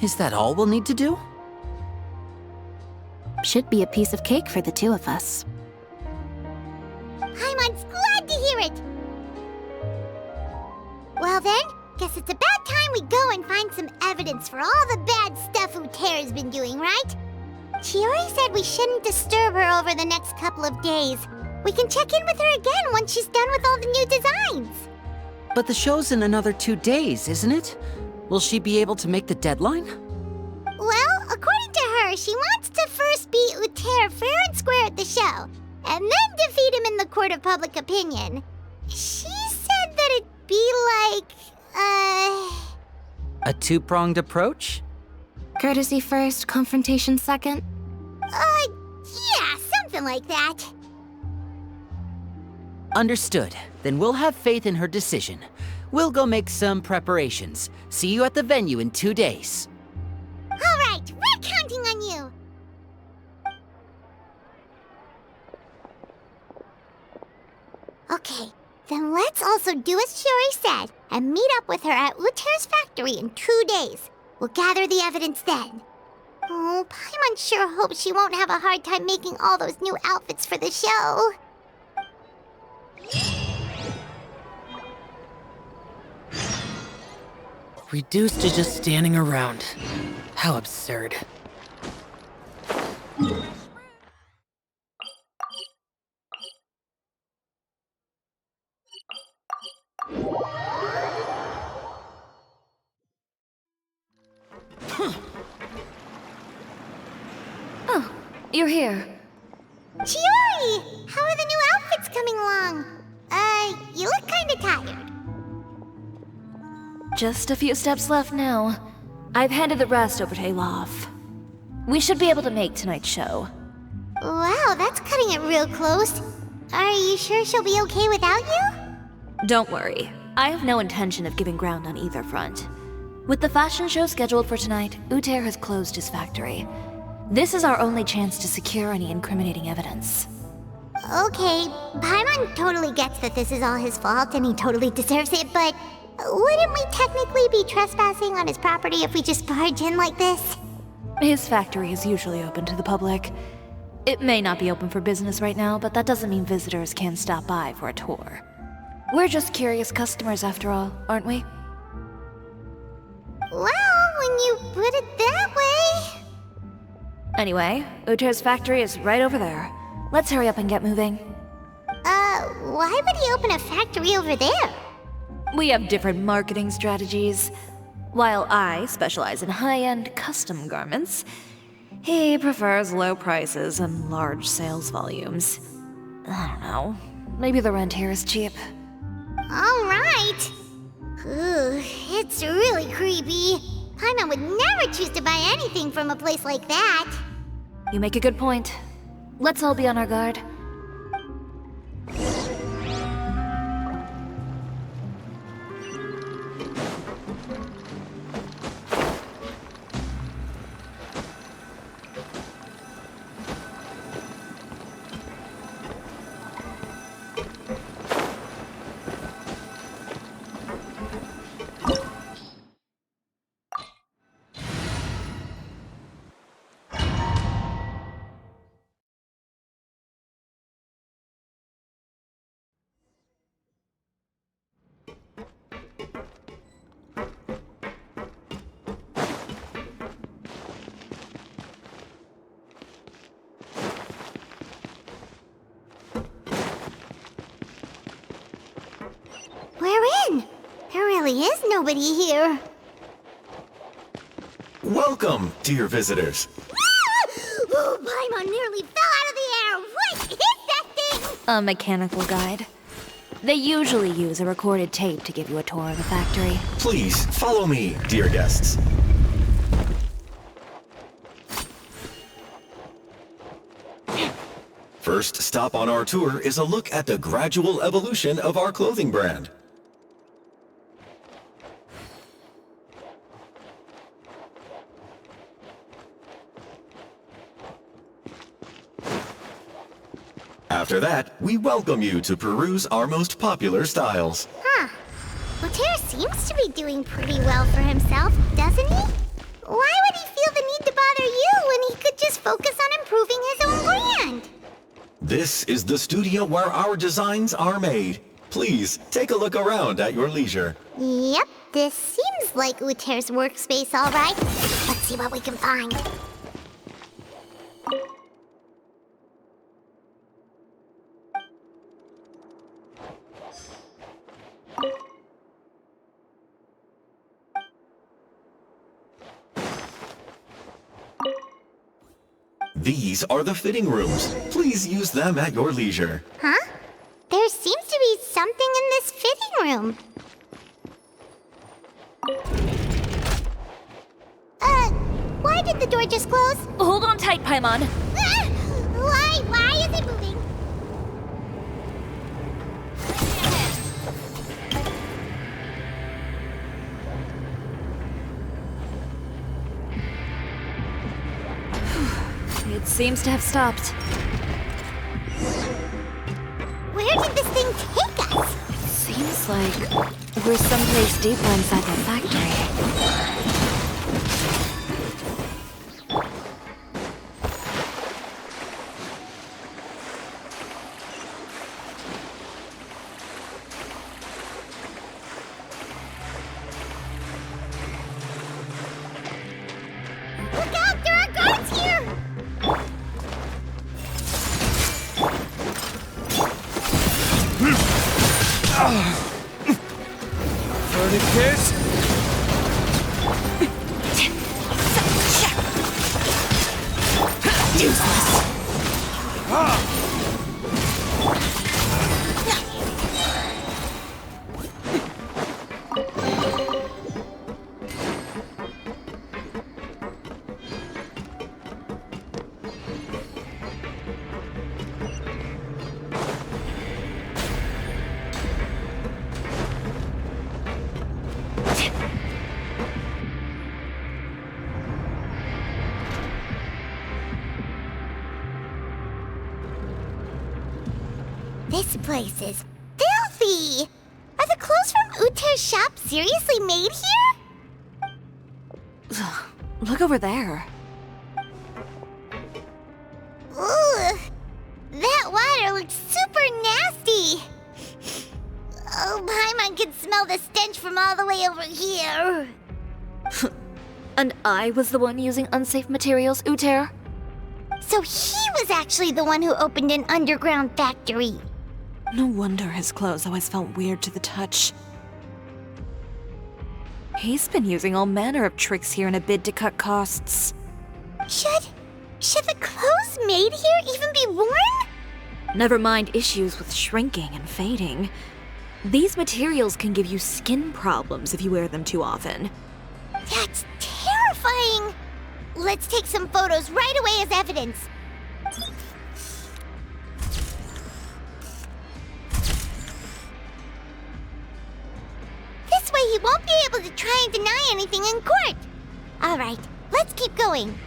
Is that all we'll need to do? Should be a piece of cake for the two of us. Paimon's glad to hear it! Well then, guess it's about time we go and find some evidence for all the bad stuff Itéra's been doing, right? Tиori said we shouldn't disturb her over the next couple of days. We can check in with her again once she's done with all the new designs. But the show's in another 2 days, isn't it? Will she be able to make the deadline? Well, according to her, she wants to first beat Itéra fair and square at the show, and then defeat him in the court of public opinion. She said that it'd be like, A two-pronged approach? Courtesy first, confrontation second? Yeah, something like that. Understood. Then we'll have faith in her decision. We'll go make some preparations. See you at the venue in 2 days. All right, we're counting on you. Okay, then let's also do as Tиори said and meet up with her at Itéra's factory in 2 days. We'll gather the evidence then. Oh, Paimon sure hopes she won't have a hard time making all those new outfits for the show. Reduced to just standing around. How absurd. Oh, you're here. Tиori! How are the new outfits coming along? You look kinda tired. Just a few steps left now. I've handed the rest over to Olaf. We should be able to make tonight's show. Wow, that's cutting it real close. Are you sure she'll be okay without you? Don't worry. I have no intention of giving ground on either front. With the fashion show scheduled for tonight, Itéra has closed his factory. This is our only chance to secure any incriminating evidence. Okay, Paimon totally gets that this is all his fault and he totally deserves it, but wouldn't we technically be trespassing on his property if we just barge in like this? His factory is usually open to the public. It may not be open for business right now, but that doesn't mean visitors can't stop by for a tour. We're just curious customers after all, aren't we? Well, when you put it that way... Anyway, Itéra's factory is right over there. Let's hurry up and get moving. Why would he open a factory over there? We have different marketing strategies. While I specialize in high-end custom garments, he prefers low prices and large sales volumes. I don't know. Maybe the rent here is cheap. All right. Ooh, it's really creepy. Paimon would never choose to buy anything from a place like that. You make a good point. Let's all be on our guard. We're in. There really is nobody here. Welcome, dear visitors. Ah! Oh, Paimon nearly fell out of the air. What is that thing? A mechanical guide. They usually use a recorded tape to give you a tour of the factory. Please, follow me, dear guests. First stop on our tour is a look at the gradual evolution of our clothing brand. After that, we welcome you to peruse our most popular styles. Huh. Iтэra seems to be doing pretty well for himself, doesn't he? Why would he feel the need to bother you when he could just focus on improving his own brand? This is the studio where our designs are made. Please, take a look around at your leisure. Yep, this seems like Itéra's workspace, all right. Let's see what we can find. These are the fitting rooms. Please use them at your leisure. Huh? There seems to be something in this fitting room. Why did the door just close? Hold on tight, Paimon. Why is it moving? It seems to have stopped. Where did this thing take us? Seems like we're someplace deeper inside the factory. Look out! There are guards here! Tourniquet? Useless. This place is filthy! Are the clothes from Itéra's shop seriously made here? Look over there. Ugh! That water looks super nasty! Oh, Paimon can smell the stench from all the way over here. And I was the one using unsafe materials, Itéra? So he was actually the one who opened an underground factory. No wonder his clothes always felt weird to the touch. He's been using all manner of tricks here in a bid to cut costs. Should the clothes made here even be worn? Never mind issues with shrinking and fading. These materials can give you skin problems if you wear them too often. That's terrifying! Let's take some photos right away as evidence. This way he won't be able to try and deny anything in court. All right, let's keep going.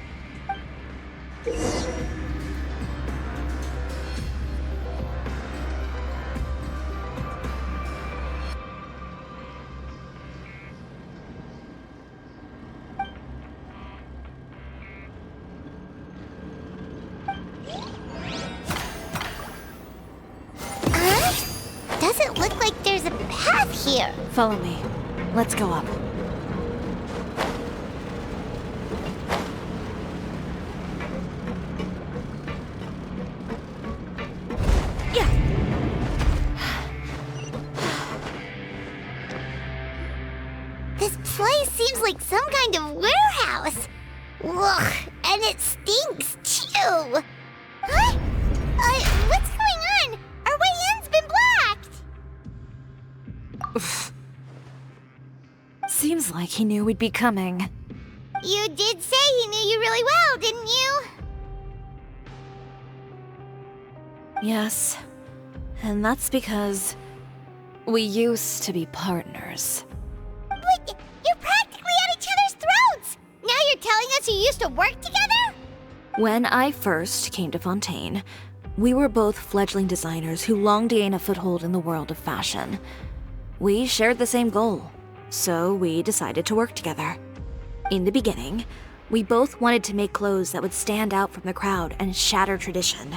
Doesn't look like there's a path here. Follow me. Let's go up. Yeah. This place seems like some kind of warehouse. Ugh, and it stinks too. Huh? What's going on? Are he knew we'd be coming. You did say he knew you really well, didn't you? Yes. And that's because we used to be partners. But you're practically at each other's throats! Now you're telling us you used to work together? When I first came to Fontaine, we were both fledgling designers who longed to gain a foothold in the world of fashion. We shared the same goal, so we decided to work together. In the beginning, we both wanted to make clothes that would stand out from the crowd and shatter tradition.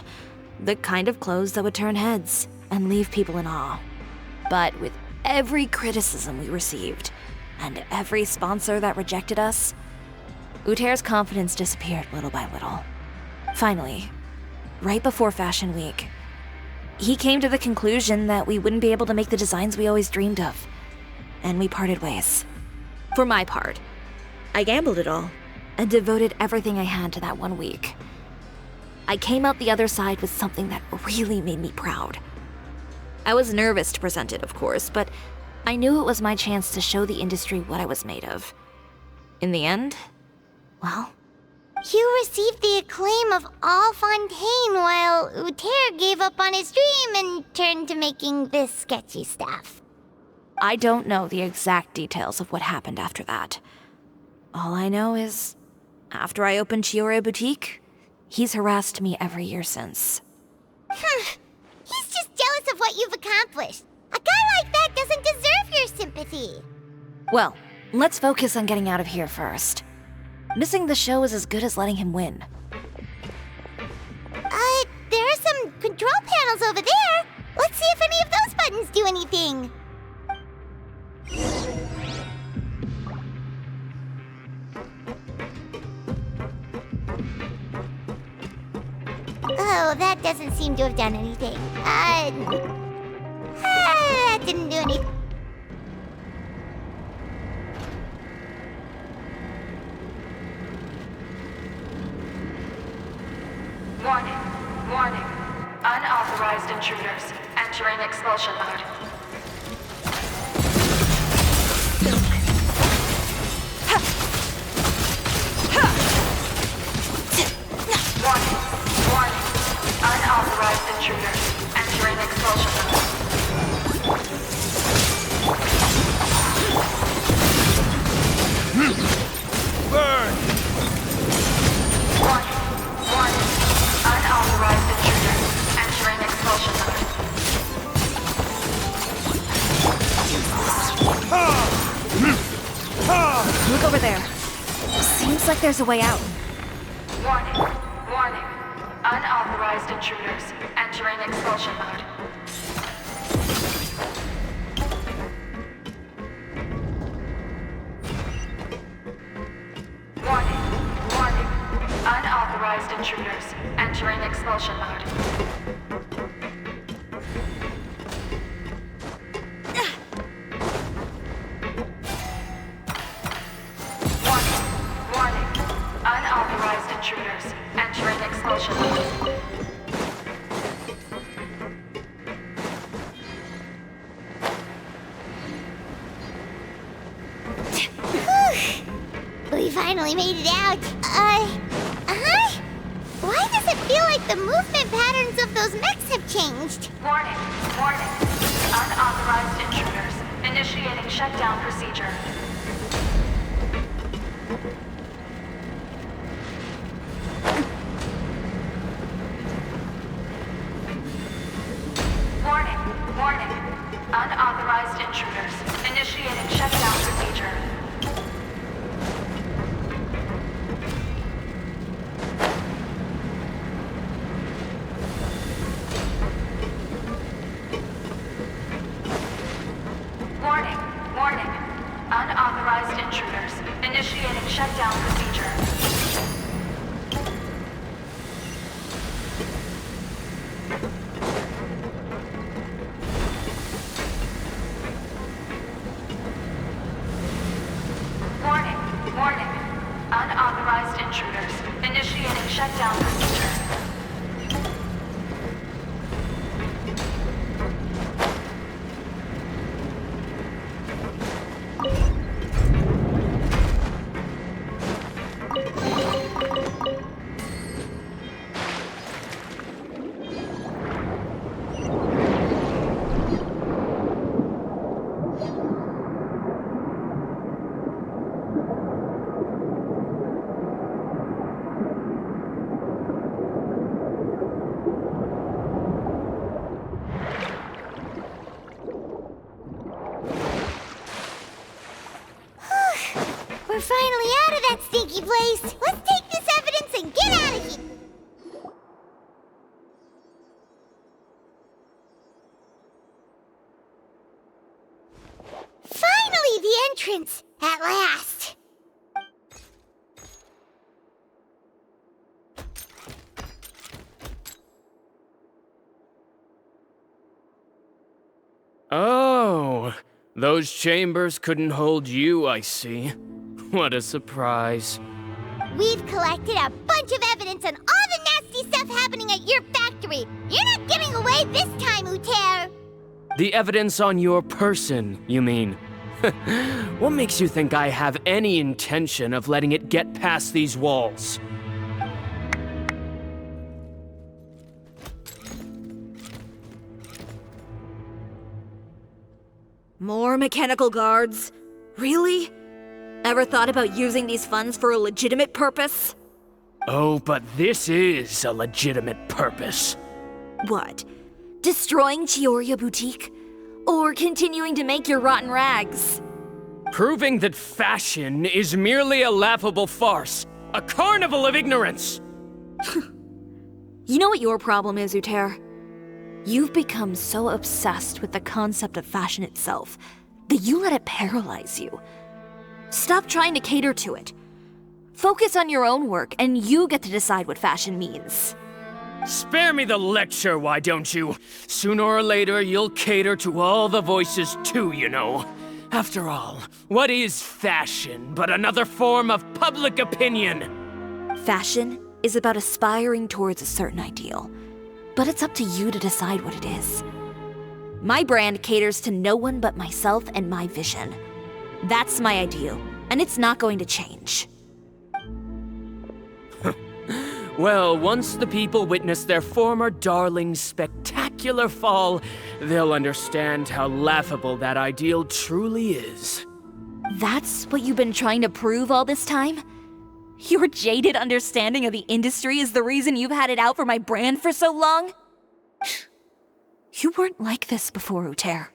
The kind of clothes that would turn heads and leave people in awe. But with every criticism we received, and every sponsor that rejected us, Itéra's confidence disappeared little by little. Finally, right before Fashion Week, he came to the conclusion that we wouldn't be able to make the designs we always dreamed of, and we parted ways. For my part, I gambled it all and devoted everything I had to that 1 week. I came out the other side with something that really made me proud. I was nervous to present it, of course, but I knew it was my chance to show the industry what I was made of. In the end, well, you received the acclaim of all Fontaine while Itéra gave up on his dream and turned to making this sketchy stuff. I don't know the exact details of what happened after that. All I know is, after I opened Tioria Boutique, he's harassed me every year since. He's just jealous of what you've accomplished. A guy like that doesn't deserve your sympathy. Well, let's focus on getting out of here first. Missing the show is as good as letting him win. There are some control panels over there. Let's see if any of those buttons do anything. Oh, that doesn't seem to have done anything. That didn't do anything. Warning, warning. Unauthorized intruders entering expulsion mode. Warning, warning. Unauthorized intruders entering expulsion mode. Burn! Warning, warning. Unauthorized intruders entering expulsion mode. Look over there. Seems like there's a way out. Warning, warning. Unauthorized intruders entering expulsion mode. Warning, warning. Unauthorized intruders entering expulsion mode. Warning, warning. Unauthorized intruders entering expulsion mode. We finally made it out. Why does it feel like the movement patterns of those mechs have changed? Warning, warning. Unauthorized intruders initiating shutdown procedure. Warning, warning. Unauthorized intruders initiating shutdown procedure. Warning, warning. Unauthorized intruders initiating shutdown procedure. Warning, warning. Unauthorized intruders initiating shutdown procedure. finally out of that stinky place. Let's take this evidence and get out of here. Finally, the entrance! At last! Oh, those chambers couldn't hold you, I see. What a surprise. We've collected a bunch of evidence on all the nasty stuff happening at your factory. You're not getting away this time, Itéra. The evidence on your person, you mean? What makes you think I have any intention of letting it get past these walls? More mechanical guards? Really? Ever thought about using these funds for a legitimate purpose? Oh, but this is a legitimate purpose. What? Destroying Tioria Boutique? Or continuing to make your rotten rags? Proving that fashion is merely a laughable farce. A carnival of ignorance! You know what your problem is, Itéra? You've become so obsessed with the concept of fashion itself that you let it paralyze you. Stop trying to cater to it. Focus on your own work, and you get to decide what fashion means. Spare me the lecture, why don't you? Sooner or later, you'll cater to all the voices too, you know. After all, what is fashion but another form of public opinion? Fashion is about aspiring towards a certain ideal, but it's up to you to decide what it is. My brand caters to no one but myself and my vision. That's my ideal, and it's not going to change. Well, once the people witness their former darling's spectacular fall, they'll understand how laughable that ideal truly is. That's what you've been trying to prove all this time? Your jaded understanding of the industry is the reason you've had it out for my brand for so long? You weren't like this before, Itéra.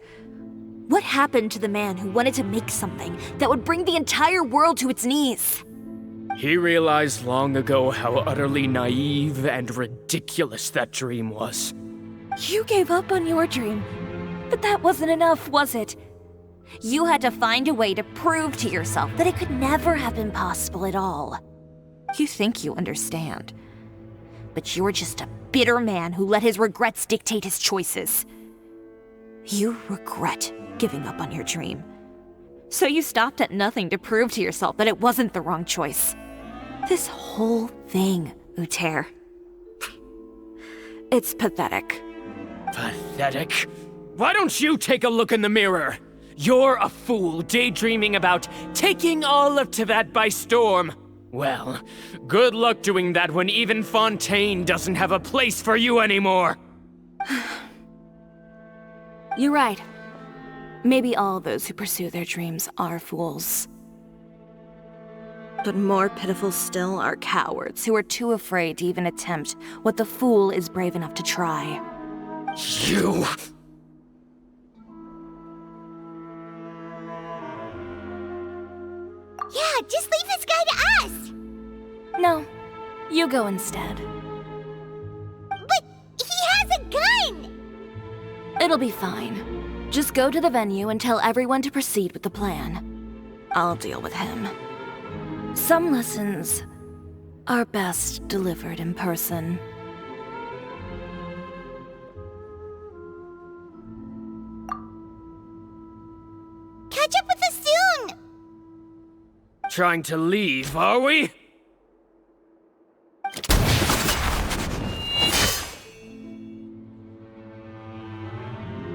What happened to the man who wanted to make something that would bring the entire world to its knees? He realized long ago how utterly naive and ridiculous that dream was. You gave up on your dream, but that wasn't enough, was it? You had to find a way to prove to yourself that it could never have been possible at all. You think you understand, but you're just a bitter man who let his regrets dictate his choices. You regret giving up on your dream. So you stopped at nothing to prove to yourself that it wasn't the wrong choice. This whole thing, Itéra. It's pathetic. Pathetic? Why don't you take a look in the mirror? You're a fool daydreaming about taking all of Tibet by storm. Well, good luck doing that when even Fontaine doesn't have a place for you anymore. You're right. Maybe all those who pursue their dreams are fools. But more pitiful still are cowards who are too afraid to even attempt what the fool is brave enough to try. You... Yeah, just leave this guy to us! No, you go instead. But he has a gun! It'll be fine. Just go to the venue and tell everyone to proceed with the plan. I'll deal with him. Some lessons are best delivered in person. Catch up with us soon! Trying to leave, are we?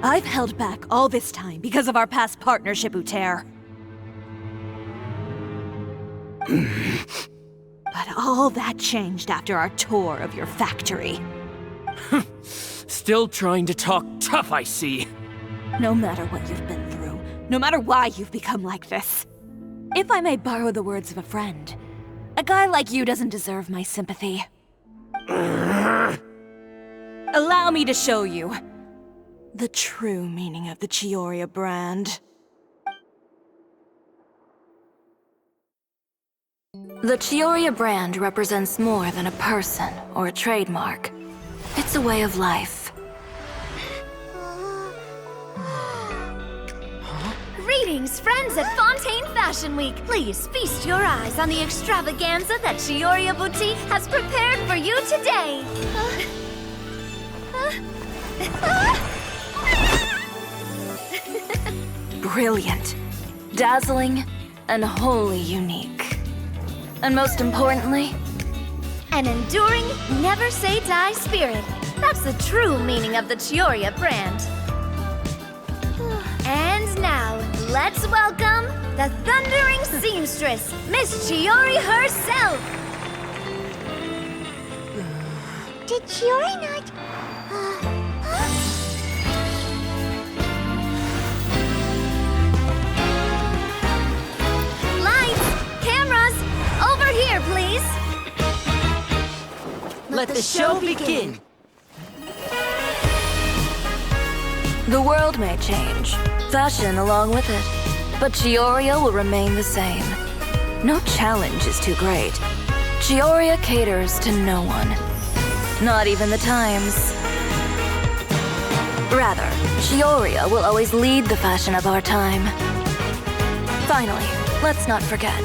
I've held back all this time because of our past partnership, Itéra. But all that changed after our tour of your factory. Still trying to talk tough, I see. No matter what you've been through, no matter why you've become like this. If I may borrow the words of a friend, a guy like you doesn't deserve my sympathy. Allow me to show you the true meaning of the Tioria brand. The Tioria brand represents more than a person or a trademark. It's a way of life. Greetings, friends at Fontaine Fashion Week. Please feast your eyes on the extravaganza that Tioria Boutique has prepared for you today. Brilliant, dazzling, and wholly unique. And most importantly, An enduring, never-say-die spirit. That's the true meaning of the Tioria brand. And now, let's welcome the thundering seamstress, Miss Tiori herself! Did Tiori not... Lights! Cameras! Over here, please! Let the show begin! the world may change, fashion along with it, but Tioria will remain the same. No challenge is too great. Tioria caters to no one. Not even the times. Rather, Tioria will always lead the fashion of our time. Finally, let's not forget.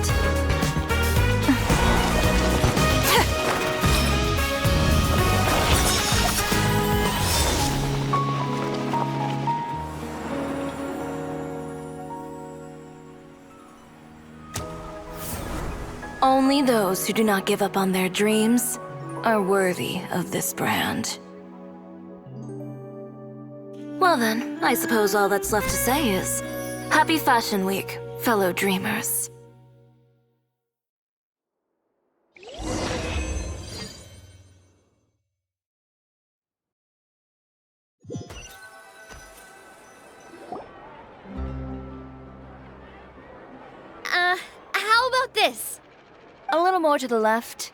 Only those who do not give up on their dreams are worthy of this brand. Well then, I suppose all that's left to say is, Happy Fashion Week, fellow dreamers. How about this? A little more to the left.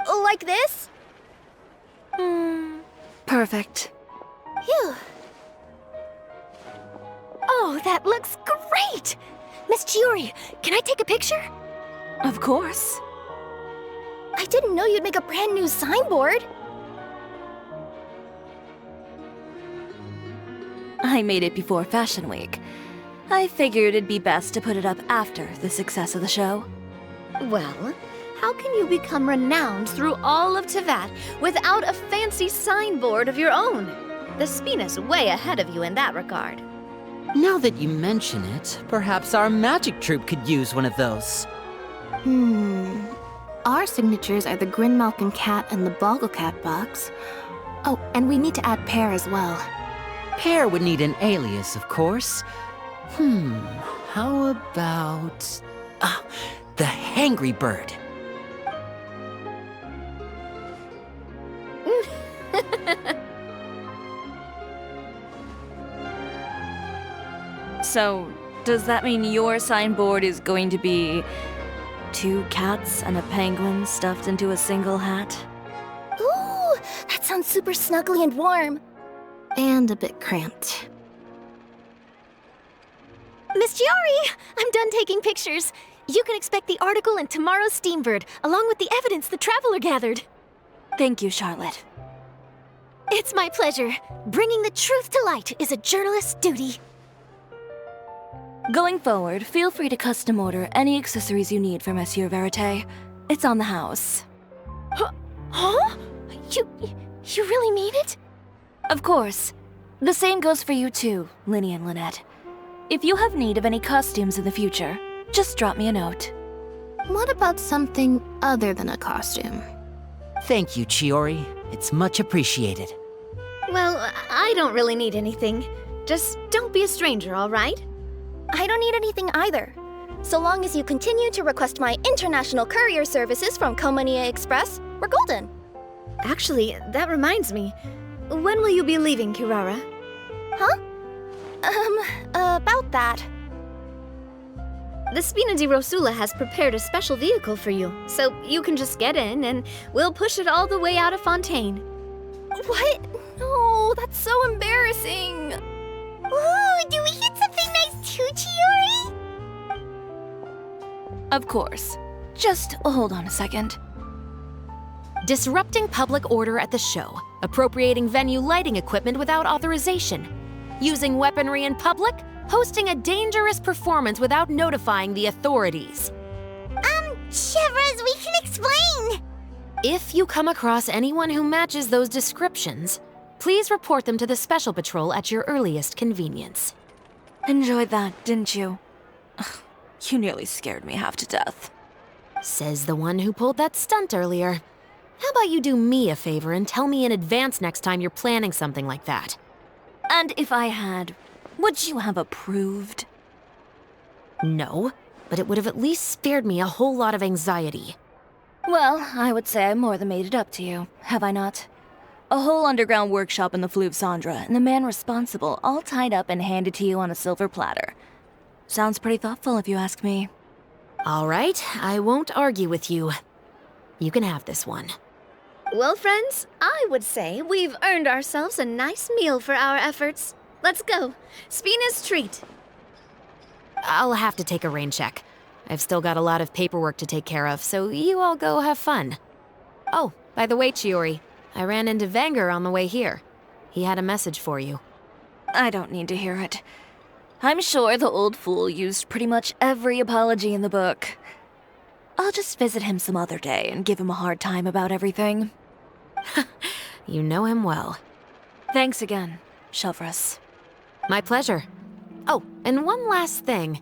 Like this? Perfect. Phew. Oh, that looks great! Miss Tiori, can I take a picture? Of course. I didn't know you'd make a brand new signboard. I made it before Fashion Week. I figured it'd be best to put it up after the success of the show. Well, how can you become renowned through all of Tevat without a fancy signboard of your own? The Spina's way ahead of you in that regard. Now that you mention it, perhaps our magic troupe could use one of those. Our signatures are the Grinmalkin Cat and the Bogglecat box. Oh, and we need to add Pear as well. Pear would need an alias, of course. How about... the Hangry Bird. So, does that mean your signboard is going to be 2 cats and a penguin stuffed into a single hat? Ooh, that sounds super snuggly and warm. And a bit cramped. Miss Tiori, I'm done taking pictures. You can expect the article in tomorrow's Steambird, along with the evidence the Traveler gathered. Thank you, Charlotte. It's my pleasure. Bringing the truth to light is a journalist's duty. Going forward, feel free to custom order any accessories you need for Monsieur Verite. It's on the house. Huh? You really mean it? Of course. The same goes for you too, Linny and Lynette. If you have need of any costumes in the future, just drop me a note. What about something other than a costume? Thank you, Chiori. It's much appreciated. Well, I don't really need anything. Just don't be a stranger, all right? I don't need anything either. So long as you continue to request my international courier services from Komania Express, we're golden. Actually, that reminds me. When will you be leaving, Kirara? Huh? About that. The Spina di Rosula has prepared a special vehicle for you, so you can just get in and we'll push it all the way out of Fontaine. What? No, that's so embarrassing. Ooh, do we get something nice too, Tiori? Of course. Just hold on a second. Disrupting public order at the show, appropriating venue lighting equipment without authorization, using weaponry in public, hosting a dangerous performance without notifying the authorities. Chevrolet, we can explain! If you come across anyone who matches those descriptions, please report them to the Special Patrol at your earliest convenience. Enjoyed that, didn't you? Ugh, you nearly scared me half to death. Says the one who pulled that stunt earlier. How about you do me a favor and tell me in advance next time you're planning something like that? And if I had, would you have approved? No, but it would have at least spared me a whole lot of anxiety. Well, I would say I more than made it up to you, have I not? A whole underground workshop in the Fleuve Cendra, and the man responsible all tied up and handed to you on a silver platter. Sounds pretty thoughtful if you ask me. All right, I won't argue with you. You can have this one. Well, friends, I would say we've earned ourselves a nice meal for our efforts. Let's go. Spina's treat. I'll have to take a rain check. I've still got a lot of paperwork to take care of, so you all go have fun. Oh, by the way, Tиори, I ran into Vanger on the way here. He had a message for you. I don't need to hear it. I'm sure the old fool used pretty much every apology in the book. I'll just visit him some other day and give him a hard time about everything. You know him well. Thanks again, Chevrolet. My pleasure. Oh, and one last thing.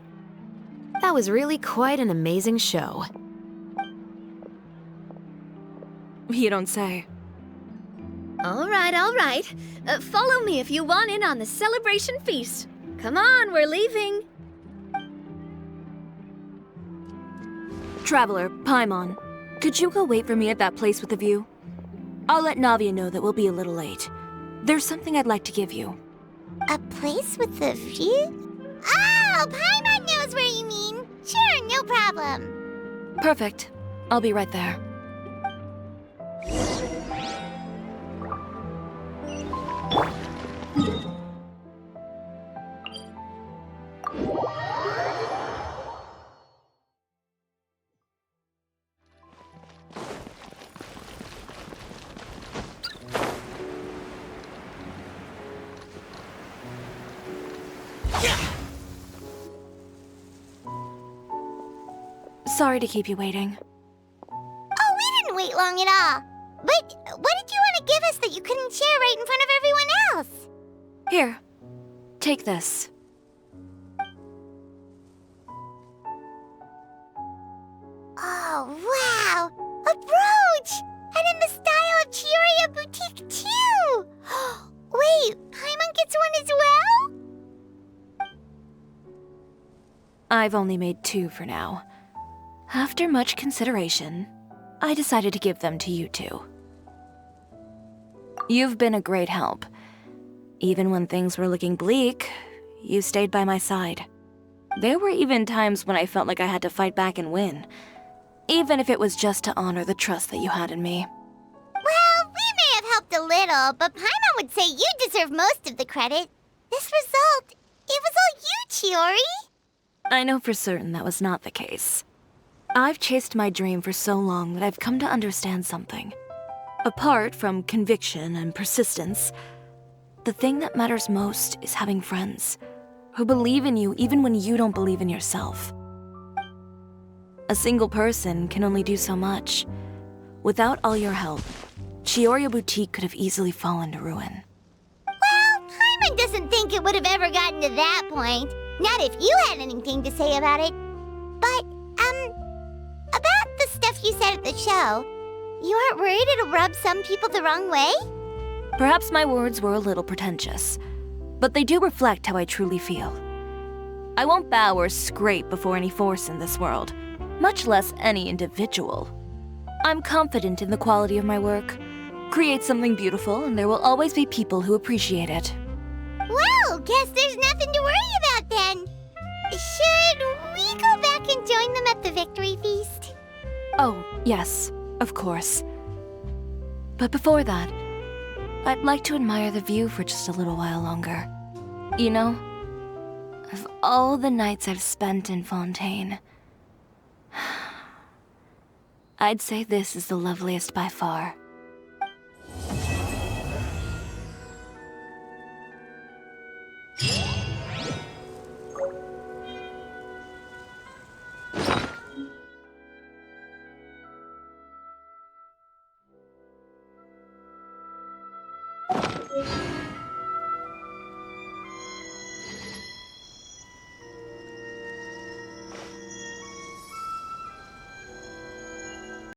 That was really quite an amazing show. You don't say. All right, all right. Follow me if you want in on the celebration feast. Come on, we're leaving. Traveler, Paimon, could you go wait for me at that place with the view? I'll let Navia know that we'll be a little late. There's something I'd like to give you. A place with a view? Oh, Paimon knows where you mean. Sure, no problem. Perfect. I'll be right there. Sorry to keep you waiting. Oh, we didn't wait long at all. But what did you want to give us that you couldn't share right in front of everyone else? Here, take this. Oh, wow! A brooch! And in the style of Tioria Boutique, too! Wait, Paimon gets one as well? I've only made 2 for now. After much consideration, I decided to give them to you two. You've been a great help. Even when things were looking bleak, you stayed by my side. There were even times when I felt like I had to fight back and win, even if it was just to honor the trust that you had in me. Well, we may have helped a little, but Paimon would say you deserve most of the credit. This result, it was all you, Tиори. I know for certain that was not the case. I've chased my dream for so long that I've come to understand something. Apart from conviction and persistence, the thing that matters most is having friends who believe in you even when you don't believe in yourself. A single person can only do so much. Without all your help, Tioria Boutique could have easily fallen to ruin. Well, Paimon doesn't think it would have ever gotten to that point. Not if you had anything to say about it. But, about the stuff you said at the show, you aren't worried it'll rub some people the wrong way? Perhaps my words were a little pretentious, but they do reflect how I truly feel. I won't bow or scrape before any force in this world, much less any individual. I'm confident in the quality of my work. Create something beautiful, and there will always be people who appreciate it. Well, guess there's nothing to worry about then. Should we go back and join them at the victory feast? Oh, yes, of course. But before that, I'd like to admire the view for just a little while longer. You know, of all the nights I've spent in Fontaine, I'd say this is the loveliest by far.